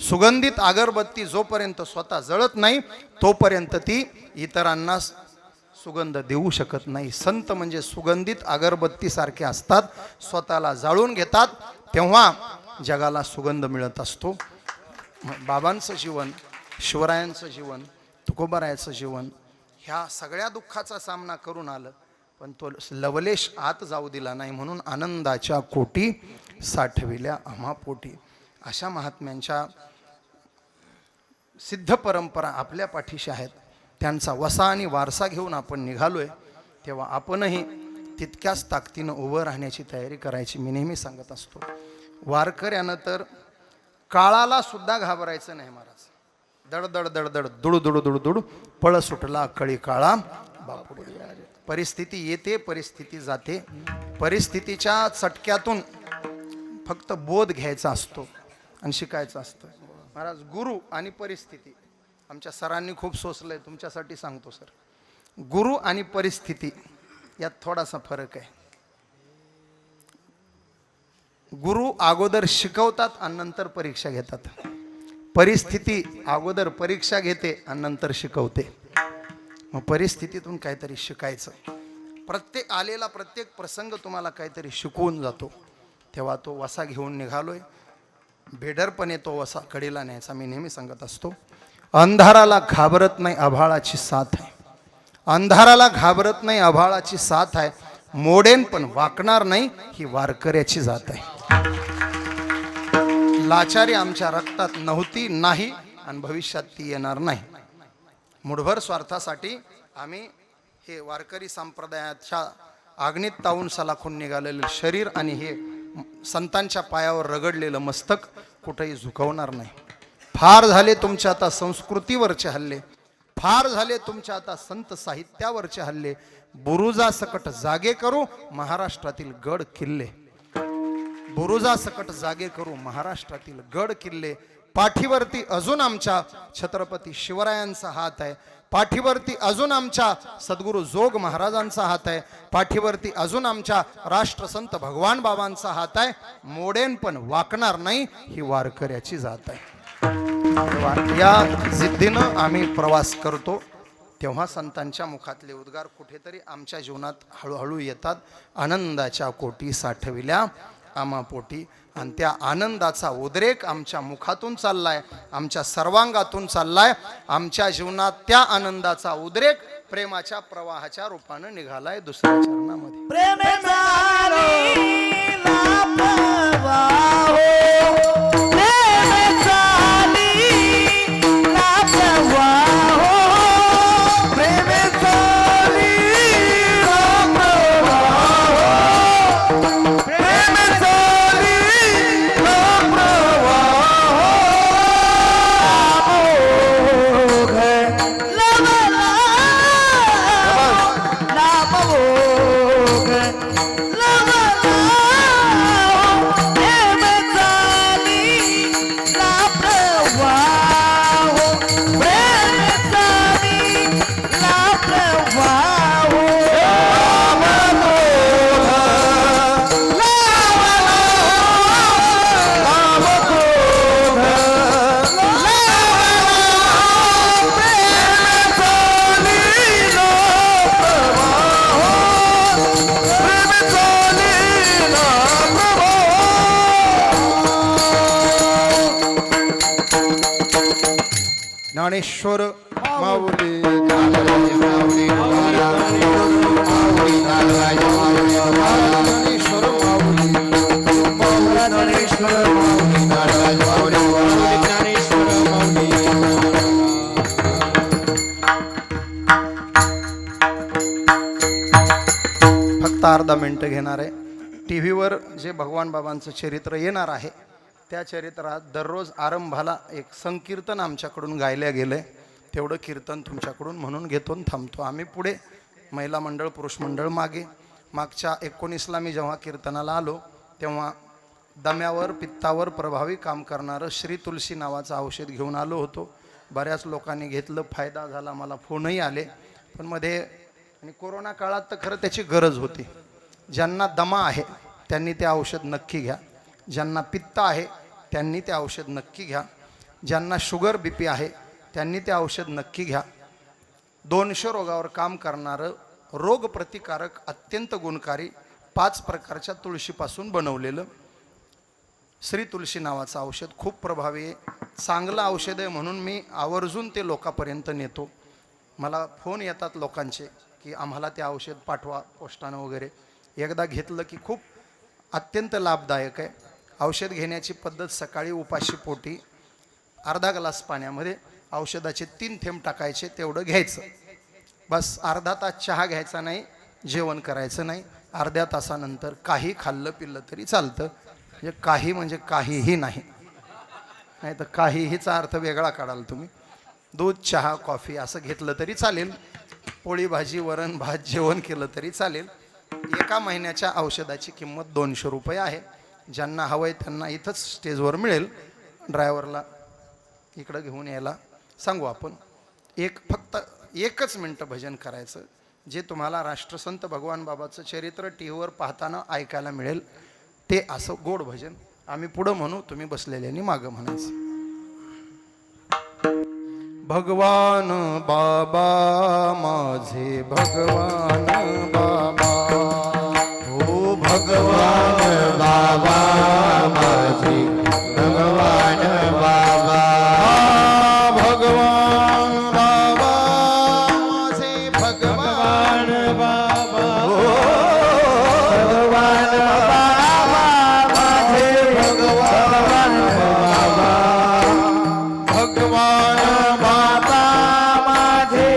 सुगंधित अगरबत्ती जोपर्यंत स्वतः जळत नाही तोपर्यंत ती इतरांना सुगंध देऊ शकत नाही. संत म्हणजे सुगंधित अगरबत्ती सारखे असतात, स्वतःला जाळून घेतात, तेव्हा जगाला सुगंध मिळत असतो. बाबांचं जीवन, शिवरायांचं जीवन, तुकोबारायाचं जीवन ह्या सगळ्या दुःखाचा सामना करून आलं, पण तो लवलेश आत जाऊ दिला नाही म्हणून आनंदाच्या कोटी साठविल्या आम्हा पोटी. अशा महात्म्यांच्या सिद्ध परंपरा आपल्या पाठीशी आहेत. त्यांचा वसा आणि वारसा घेऊन आपण निघालोय, तेव्हा आपणही तितक्याच ताकदीनं उभं राहण्याची तयारी करायची. मी नेहमी सांगत असतो, वारकऱ्यानं तर काळाला सुद्धा घाबरायचं नाही महाराज. दडदड दडदड दुडू दुडू दुडू दुडू पळ सुटला कळी काळा बापुडी. परिस्थिती येते, परिस्थिती जाते. परिस्थितीच्या चटक्यातून फक्त बोध घ्यायचा असतो आणि शिकायचं असतं. महाराज, गुरु आणि परिस्थिती आमच्या सरांनी खूप सोसलंय, तुमच्यासाठी सांगतो सर. गुरु आणि परिस्थिती यात थोडासा फरक आहे. गुरु अगोदर शिकवतात आणि नंतर परीक्षा घेतात. परिस्थिती अगोदर परीक्षा घेते आणि नंतर शिकवते. मग परिस्थितीतून काहीतरी शिकायचं. प्रत्येक आलेला प्रत्येक प्रसंग तुम्हाला काहीतरी शिकवून जातो. तेव्हा तो वसा घेऊन निघालोय. बेडरपणे तो वसा कडेला न्यायचा. मी नेहमी सांगत असतो, अंधाराला घाबरत नाही आभाळाची साथ आहे. अंधाराला घाबरत नाही आभाळाची साथ आहे. मोडेन पण वाकणार नाही ही वारकऱ्याची जात आहे. लाचारी आमच्या रक्तात नव्हती, नाही आणि भविष्यात ती येणार नाही. मुठभर स्वार्थासाठी आम्ही हे वारकरी संप्रदायाच्या आग्नीत तावून सलाखून निघालेलं शरीर आणि हे संतांच्या पायावर रगडलेलं मस्तक कुठेही झुकवणार नाही. फार झाले तुमच्या आता संस्कृतीवरचे हल्ले, फार झाले तुमच्या आता संत साहित्यावरचे हल्ले. बुरुजा सकट जागे करू महाराष्ट्रातील गड किल्ले. बुरुजा सकट जागे करू महाराष्ट्रातील गड किल्ले. पाठीवरती अजून आमच्या छत्रपती शिवरायांचा हात आहे. पाठीवरती अजून आमच्या सद्गुरू जोग महाराजांचा हात आहे. पाठीवरती अजून आमच्या राष्ट्रसंत भगवान बाबांचा हात आहे. मोडेन पण वाकणार नाही ही वारकऱ्याची जात आहे. या जिद्दीनं आम्ही प्रवास करतो, तेव्हा संतांच्या मुखातले उद्गार कुठेतरी आमच्या जीवनात हळूहळू येतात. आनंदाच्या कोटी साठविल्या आम्हा पोटी. आणि त्या आनंदाचा उद्रेक आमच्या मुखातून चाललाय, आमच्या सर्वांगातून चाललाय. आमच्या जीवनात त्या आनंदाचा उद्रेक प्रेमाच्या प्रवाहाच्या रूपानं निघालाय दुसऱ्या चरणामध्ये. प्रेमाचा लीला प्रवाह, प्रेमाचा लीला प्रवाह, प्रेमाचा लीला प्रवाह, प्रेमाचा लीला प्रवाह, अमोघ लवला नामोघ लवला, प्रेमाचा लीला प्रवाह, प्रेमाचा लीला प्रवाह, ज्ञानेश्वर माऊली ज्ञानेश्वर फक्त अर्धा मिनिटं घेणार आहे. टी व्हीवर जे भगवान बाबांचं चरित्र येणार आहे त्या चरित्रात दररोज आरंभाला एक संकीर्तन आमच्याकडून गायल्या गेलं. तेवढं कीर्तन तुमच्याकडून म्हणून घेतो आणि थांबतो. आम्ही पुढे महिला मंडळ पुरुष मंडळ मागे. मागच्या 19ला मी जेव्हा कीर्तनाला आलो तेव्हा दम्यावर पित्तावर प्रभावी काम करणारं श्री तुलसी नावाचं औषध घेऊन आलो होतो. बऱ्याच लोकांनी घेतलं, फायदा झाला, मला फोनही आले. पण मध्ये आणि कोरोना काळात तर खरं त्याची गरज होती. ज्यांना दमा आहे त्यांनी ते औषध नक्की घ्या, ज्यांना पित्त आहे त्यांनी ते औषध नक्की घ्या, ज्यांना शुगर BP आहे त्यांनी ते औषध नक्की घ्या. 200 रोगावर काम करणारं रोगप्रतिकारक अत्यंत गुणकारी 5 प्रकारच्या तुळशीपासून बनवलेलं श्री तुलसी नावाचं औषध खूप प्रभावी आहे. चांगलं औषध आहे म्हणून मी आवर्जून ते लोकांपर्यंत नेतो. मला फोन येतात लोकांचे की आम्हाला ते औषध पाठवा पोस्टानं वगैरे. एकदा घेतलं की खूप अत्यंत लाभदायक आहे. औषध घेण्याची पद्धत सकाळी उपाशी पोटी अर्धा ग्लास पाण्यामध्ये औषधाचे 3 थेंब टाकायचे, तेवढं घ्यायचं. बस अर्धा तास चहा घ्यायचा नाही, जेवण करायचं नाही. अर्ध्या तासानंतर काही खाल्लं पिल्लं तरी चालतं. म्हणजे काही म्हणजे काहीही नाही, नाही तर काहीहीचा अर्थ वेगळा काढाल तुम्ही. दूध चहा कॉफी असं घेतलं तरी चालेल. पोळी भाजी वरण भात जेवण केलं तरी चालेल. 1 महिन्याच्या औषधाची किंमत 200 रुपये आहे. ज्यांना हवं आहे त्यांना इथंच स्टेजवर मिळेल. ड्रायव्हरला इकडं घेऊन यायला सांगू आपण. फक्त 1 मिनटं भजन करायचं, जे तुम्हाला राष्ट्रसंत भगवान बाबाचं चरित्र टी व्हीवर पाहताना ऐकायला मिळेल. ते असं गोड भजन. आम्ही पुढं म्हणू, तुम्ही बसलेल्यांनी मागं म्हणायचं. भगवान बाबा माझे भगवान बाबा, हो भगवान बाबा माझे भगवान बाबा, भगवान बाबा माझे भगवान बाबा, हो भगवान बाबा माझे भगवान बाबा, भगवान बाबा माझे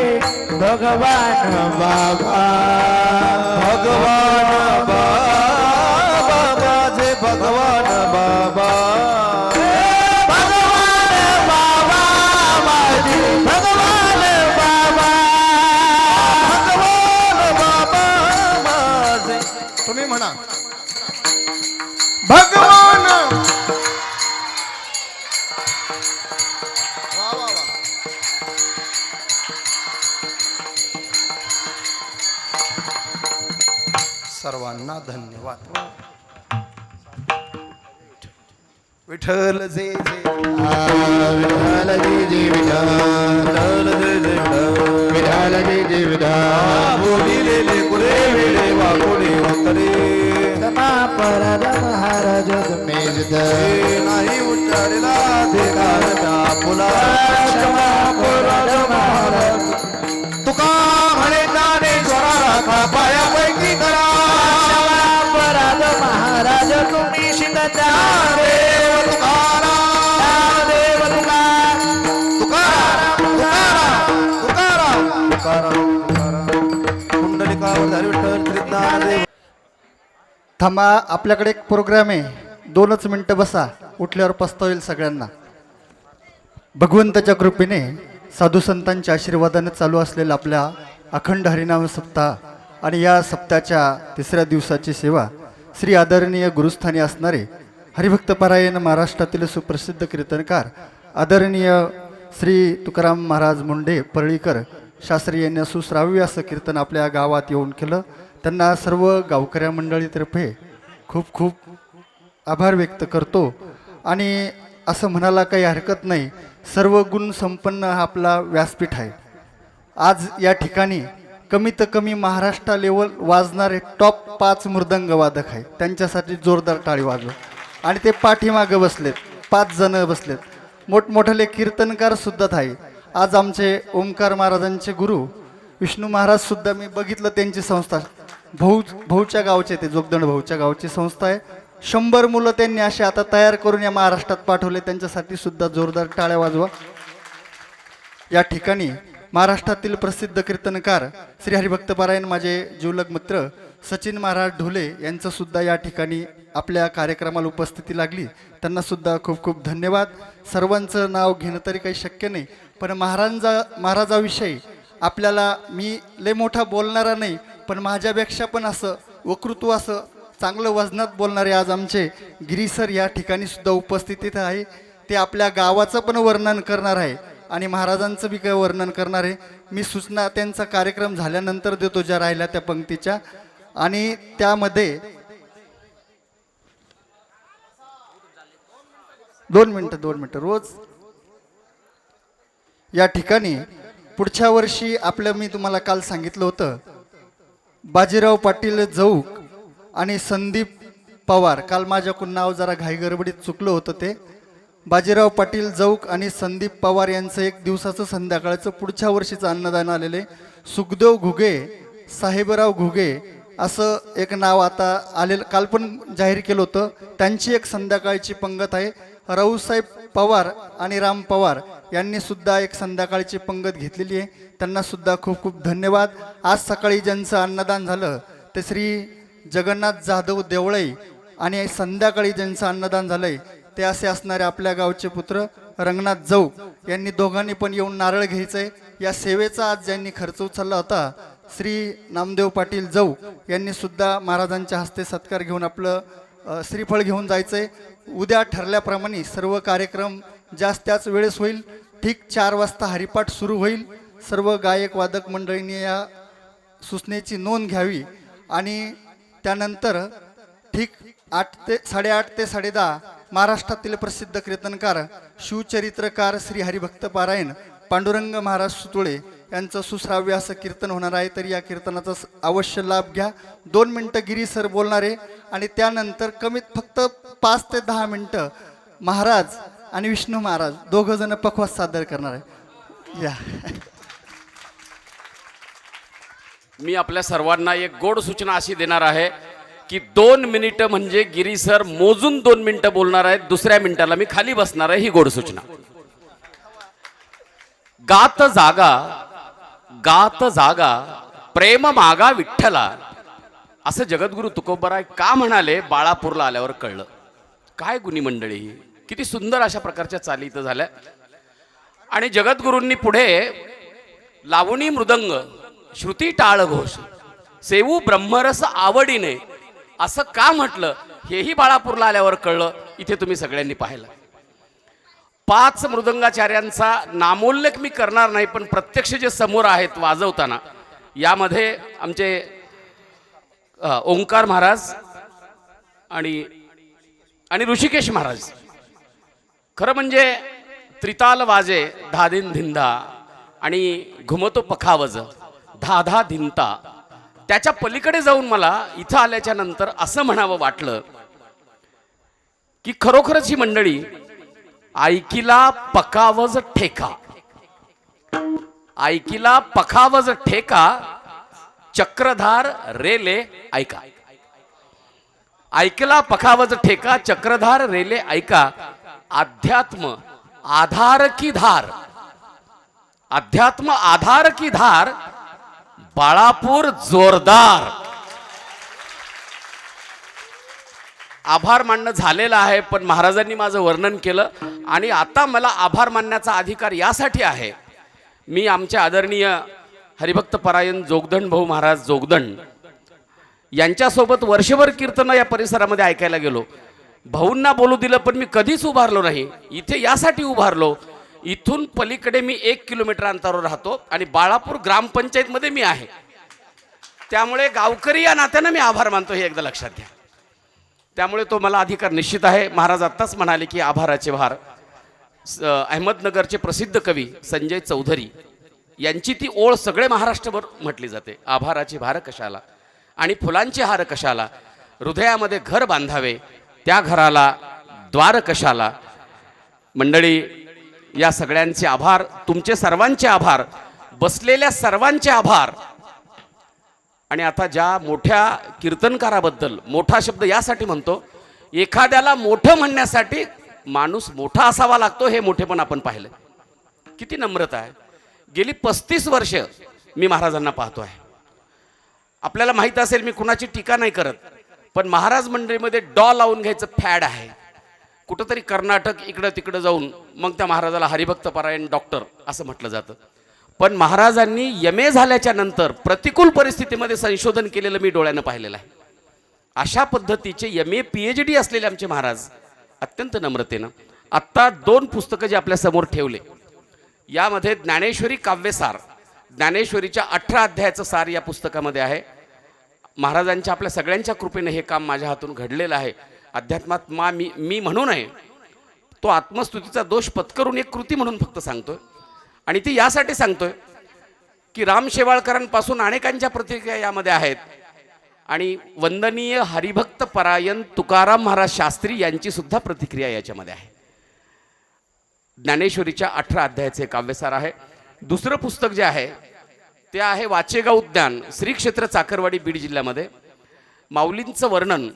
भगवान बाबा, भगवान बाबा माझे भगवान बाबा, भगवान बाबा माझे भगवान बाबा, भगवान बाबा माझे. तुम्ही म्हणा भगवान. वा वा वा. सर्वांना धन्यवाद. विठ्ठल जे जे विठाल जी जी विठाल विठाल जी जी विठाल, बोलिलेले कुरे वेळे वाकोडे वंतरे, क्षमा परम महाराज मेजद, नाही उच्चारला ते कारता फुला, क्षमा परम महाराज तुका पायापैकी करा अपराध महाराज तुम्ही शिकता देव तुकाराम देव तुकार तुकाराम कुंडलिकावर धारी विठ्ठल श्री ज्ञानदेव. थांबा, आपल्याकडे एक प्रोग्राम आहे, 2च मिनटं बसा, उठल्यावर पस्ता होईल सगळ्यांना. भगवंताच्या कृपेने साधू संतांच्या आशीर्वादाने चालू असलेला आपल्या अखंड हरिनाम सप्ताह आणि या सप्ताहाच्या 3ऱ्या दिवसाची सेवा श्री आदरणीय गुरुस्थानी असणारे हरिभक्तपरायण महाराष्ट्रातील सुप्रसिद्ध कीर्तनकार आदरणीय श्री तुकाराम महाराज मुंडे परळीकर शास्त्री यांनी सुश्राव्य असं कीर्तन आपल्या गावात येऊन केलं. त्यांना सर्व गावकऱ्या मंडळीतर्फे खूप खूप आभार व्यक्त करतो. आणि असं म्हणायला काही हरकत नाही, सर्व गुण संपन्न हा आपला व्यासपीठ आहे. आज या ठिकाणी कमीत कमी महाराष्ट्र लेवल वाजणारे टॉप 5 मृदंग वादक आहे, त्यांच्यासाठी जोरदार टाळी वाजवा. आणि ते पाठीमागं बसलेत, 5 जण बसलेत, मोठमोठाले कीर्तनकार सुद्धा आहे. आज आमचे ओंकार महाराजांचे गुरु विष्णू महाराज सुद्धा, मी बघितलं त्यांची संस्था, भाऊच्या गावचे, ते जोगदंड भाऊच्या गावची संस्था आहे. 100 मुलं त्यांनी असे आता तयार करून या महाराष्ट्रात पाठवले, त्यांच्यासाठी सुद्धा जोरदार टाळ्या वाजवा. या ठिकाणी महाराष्ट्रातील प्रसिद्ध कीर्तनकार श्री हरिभक्तपरायण माझे जीवलग मित्र सचिन महाराज ढोले यांचं सुद्धा या ठिकाणी आपल्या कार्यक्रमाला उपस्थिती लागली, त्यांना सुद्धा खूप खूप धन्यवाद. सर्वांचं नाव घेणं तरी काही शक्य नाही, पण महाराजाविषयी आपल्याला मी लय मोठा बोलणारा नाही, पण माझ्यापेक्षा पण असं वक्तृत्व असं चांगलं वजनात बोलणारे आज आमचे गिरी सर या ठिकाणी सुद्धा उपस्थितीत आहे. ते आपल्या गावाचं पण वर्णन करणार आहे आणि महाराजांचं बी काय वर्णन करणार आहे. मी सूचना त्यांचा कार्यक्रम झाल्यानंतर देतो ज्या राहिल्या त्या पंक्तीच्या. आणि त्यामध्ये 2 मिनटं रोज या ठिकाणी पुढच्या वर्षी आपलं, मी तुम्हाला काल सांगितलं होतं, बाजीराव पाटील जौक आणि संदीप पवार, काल माझ्याकडून नाव जरा घाईगडबडीत चुकलं होतं, ते बाजीराव पाटील जौक आणि संदीप पवार यांचं 1 दिवसाचं संध्याकाळचं पुढच्या वर्षीचं अन्नदान आलेले. सुखदेव घुगे, साहेबराव घुगे असं एक नाव आता आलेलं, काल पण जाहीर केलं होतं. त्यांची एक संध्याकाळची पंगत आहे. राऊसाहेब पवार आणि राम पवार यांनी सुद्धा एक संध्याकाळची पंगत घेतलेली आहे, त्यांना सुद्धा खूप खूप धन्यवाद. आज सकाळी ज्यांचं अन्नदान झालं ते श्री जगन्नाथ जाधव देवळई, आणि संध्याकाळी ज्यांचं अन्नदान झालंय ते असे असणारे आपल्या गावचे पुत्र रंगनाथ जौक यांनी दोघांनी पण येऊन नारळ घ्यायचंय. या सेवेचा आज ज्यांनी खर्च उचलला होता श्री नामदेव पाटील जौक यांनी सुद्धा महाराजांच्या हस्ते सत्कार घेऊन आपलं श्रीफळ घेऊन जायचंय. उद्या ठरल्याप्रमाणे सर्व कार्यक्रम जास्त त्याच वेळेस होईल. ठीक 4 वाजता हरिपाठ सुरू होईल. सर्व गायक वादक मंडळींनी या सूचनेची नोंद घ्यावी. आणि त्यानंतर ठीक 8 ते 10:30 महाराष्ट्रातील प्रसिद्ध कीर्तनकार शिवचरित्रकार श्री हरिभक्तपरायण पांडुरंग महाराज सुतुळे यांचं सुश्राव्य असं कीर्तन होणार आहे. तर या कीर्तनाचा अवश्य लाभ घ्या. 2 मिनटं गिरी सर बोलणार आहे आणि त्यानंतर कमीत फक्त 5 ते 10 मिनटं महाराज आणि विष्णू महाराज दोघं जण पखवास सादर करणार आहे. या मी आपल्या सर्वांना एक गोड सूचना अशी देणार आहे की 2 मिनिटं म्हणजे गिरी सर मोजून 2 मिनिटं बोलणार आहेत, दुसऱ्या मिनिटाला मी खाली बसणार आहे, ही गोड सूचना. गात जागा प्रेम मागा विठ्ठला असं जगद्गुरु तुकोबराय का म्हणाले बाळापूरला आल्यावर कळलं. काय गुणी मंडळी, किती सुंदर अशा प्रकारच्या चाली इथं झाल्या. आणि जगद्गुरूंनी पुढे लावणी मृदंग श्रुती टाळ घोष सेवू ब्रह्मरस आवडीने असं का म्हटलं हेही बाळापूरला आल्यावर कळलं. इथे तुम्ही सगळ्यांनी पाहिलं. 5 मृदंगाचार्यांचा नामोल्लेख मी करणार नाही, पण प्रत्यक्ष जे समोर आहेत वाजवताना यामध्ये आमचे ओंकार महाराज आणि ऋषिकेश महाराज. खरं म्हणजे त्रिताल वाजे धादिन धिंदा आणि घुमतो पखावज धा धा धिंता, त्याच्या पलीकडे जाऊन मला इथं आल्याच्या नंतर असं म्हणावं वाटलं की खरोखरच ही मंडळी ऐकिला पकावज ठेका, ऐकिला पखावज ठेका चक्रधार रेले ऐका. ऐकला पखावज ठेका, चक्रधार रेले ऐका. अध्यात्म आधार की धार, अध्यात्म आधार की धार, बाळापूर जोरदार. आभार मानणं झालेलं आहे, पण महाराजांनी माझं वर्णन केलं आणि आता मला आभार मानण्याचा अधिकार यासाठी आहे. मी आमचे आदरणीय हरिभक्त परायण जोगदंड भाऊ महाराज जोगदंड यांच्यासोबत वर्षभर कीर्तन या परिसरामध्ये ऐकायला गेलो. भाऊंना बोलू दिलं, पण मी कधीच उभारलो नाही. इथे यासाठी उभारलो, इथून पलीकडे मी 1 किलोमीटर अंतरावर राहतो आणि बाळापूर ग्रामपंचायतमध्ये मी आहे. त्यामुळे गावकरी या नात्यानं मी आभार मानतो, हे एकदा लक्षात घ्या. त्यामुळे तो मला अधिकार निश्चित आहे. महाराज आत्ताच म्हणाले की आभाराचे भार. अहमदनगरचे प्रसिद्ध कवी संजय चौधरी यांची ती ओळ सगळे महाराष्ट्रभर म्हटली जाते. आभाराचे भार कशाला आणि फुलांचे हार कशाला, हृदयामध्ये घर बांधावे त्या घराला द्वार कशाला. मंडळी, या सगळ्यांचे आभार, तुमचे सर्वांचे आभार, बसलेल्या सर्वांचे आभार. आणि आता ज्या मोठ्या कीर्तनकाराबद्दल, मोठा शब्द यासाठी म्हणतो, एखाद्याला मोठं म्हणण्यासाठी माणूस मोठा असावा लागतो. हे मोठेपण आपण पाहिलं. किती नम्रता आहे. गेली 35 वर्ष मी महाराजांना पाहतो आहे. आपल्याला माहीत असेल, मी कुणाची टीका नाही करत, पण महाराज मंडळीमध्ये डॉ लावून घ्यायचं फॅड आहे. कुठंतरी कर्नाटक इकडं तिकडं जाऊन मग त्या महाराजाला हरिभक्त परायण डॉक्टर असं म्हटलं जातं. पण महाराजांनी MA झाल्याच्या नंतर प्रतिकूल परिस्थितीमध्ये संशोधन केलेलं मी डोळ्यानं पाहिलेलं आहे. अशा पद्धतीचे MA PhD असलेले आमचे महाराज अत्यंत नम्रतेनं आत्ता 2 पुस्तकं जे आपल्या समोर ठेवले, यामध्ये ज्ञानेश्वरी काव्यसार, ज्ञानेश्वरीच्या 18 अध्यायाचं सार या पुस्तकामध्ये आहे. महाराजांच्या आपल्या सगळ्यांच्या कृपेने हे काम माझ्या हातून घडलेलं आहे. अध्यात्मात मी म्हणू नये, तो आत्मस्तुतीचा दोष पत्करून एक कृती म्हणून फक्त सांगतोय. आणि ती यासाठी सांगतोय की राम शेवाळकरांपासून अनेकांच्या प्रतिक्रिया यामध्ये आहेत. आणि वंदनीय हरिभक्त परायण तुकाराम महाराज शास्त्री यांची सुद्धा प्रतिक्रिया याच्यामध्ये आहे. ज्ञानेश्वरीच्या 18 अध्यायाचे काव्यसार आहे. दुसरं पुस्तक जे आहे ते आहे वाचेगाव उद्यान, श्री क्षेत्र चाकरवाडी, बीड जिल्ह्यामध्ये. माऊलींचं वर्णन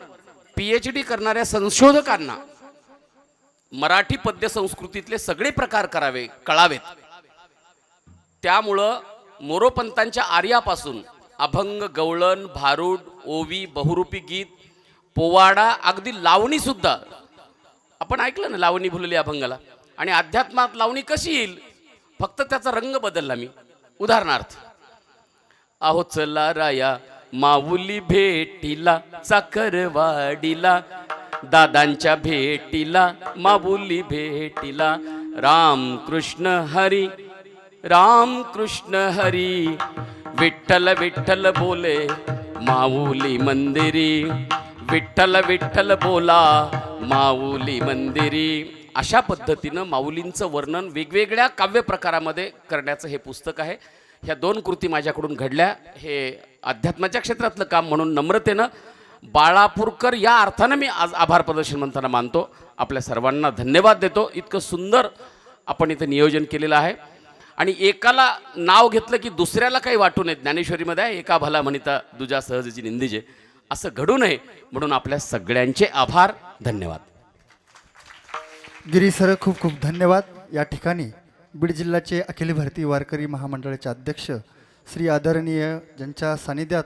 PhD करणाऱ्या संशोधकांना मराठी पद्य संस्कृतीतले सगळे प्रकार कळावेत. त्यामुळं मोरोपंतांच्या आर्यापासून अभंग, गवळण, भारूड, ओवी, बहुरूपी गीत, पोवाडा, अगदी लावणी सुद्धा आपण ऐकलं ना, लावणी भुलली अभंगाला. आणि अध्यात्मात लावणी कशी येईल, फक्त त्याचा रंग बदलला मी. उदाहरणार्थ, अहो चला राया माऊली भेटीला चाकरवाडीला, दादांच्या भेटीला माऊली भेटीला, राम कृष्ण हरी राम कृष्ण हरी, विठ्ठल विठ्ठल बोले माऊली मंदिरी, विठ्ठल विठ्ठल बोला माऊली मंदिरी. अशा पद्धतीनं माऊलींचं वर्णन वेगवेगळ्या काव्य प्रकारामध्ये करण्याचं हे पुस्तक आहे. ह्या 2 कृती माझ्याकडून घडल्या. हे अध्यात्माच्या क्षेत्रातलं काम म्हणून नम्रतेनं बाळापूरकर या अर्थानं मी आज आभार प्रदर्शन म्हणताना मानतो. आपल्या सर्वांना धन्यवाद देतो. इतकं सुंदर आपण इथं नियोजन केलेलं आहे. आणि एकाला नाव घेतलं की दुसऱ्याला काही वाटू नये. ज्ञानेश्वरीमध्ये आहे, एका भला म्हणिता दुजा सहजची निंदीजे, असं घडू नये म्हणून आपल्या सगळ्यांचे आभार, धन्यवाद. गिरी सर, खूप खूप धन्यवाद. या ठिकाणी बीड जिल्ह्याचे अखिल भारतीय वारकरी महामंडळाचे अध्यक्ष श्री आदरणीय, ज्यांच्या सानिध्यात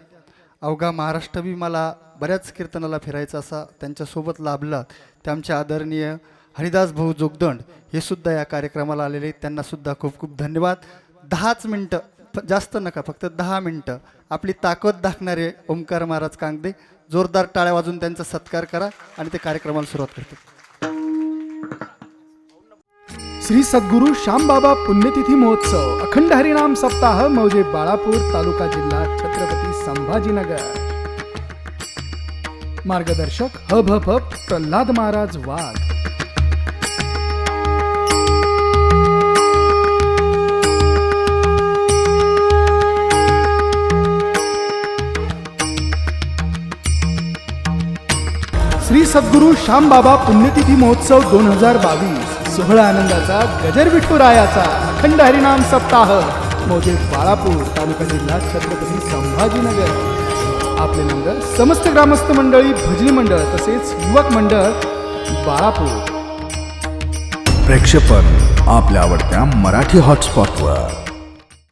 अवघा महाराष्ट्र बी मला बऱ्याच कीर्तनाला फिरायचा असा त्यांच्यासोबत लाभला, ते आमचे आदरणीय हरिदास भाऊ जोगदंड हे सुद्धा या कार्यक्रमाला आलेले. त्यांनासुद्धा खूप खूप धन्यवाद. 10च मिनटं, जास्त नका, फक्त 10 मिनटं आपली ताकद दाखणारे ओंकार महाराज कांगदे, जोरदार टाळ्या वाजून त्यांचा सत्कार करा आणि ते कार्यक्रमाला सुरुवात करतात. श्री सद्गुरू श्यामबाबा पुण्यतिथी महोत्सव अखंड हरिनाम सप्ताह मौजे बाळापूर, तालुका जिल्हा छत्रपती संभाजीनगर. मार्गदर्शक हभ प्रल्हाद महाराज वाघ. श्री सद्गुरू श्यामबाबा पुण्यतिथी महोत्सव 2022 सोहळा आनंदाचा गजर विठुरायाचा अखंड हरिनाम सप्ताह मौजे बाळापूर तालुका जिल्हा छत्रपती संभाजीनगर. आपले नंबर समस्त ग्रामस्थ मंडळी, भजनी मंडळ तसेच युवक मंडळ बाळापूर. प्रेक्षेपण आपल्या आवडत्या मराठी हॉटस्पॉटवर.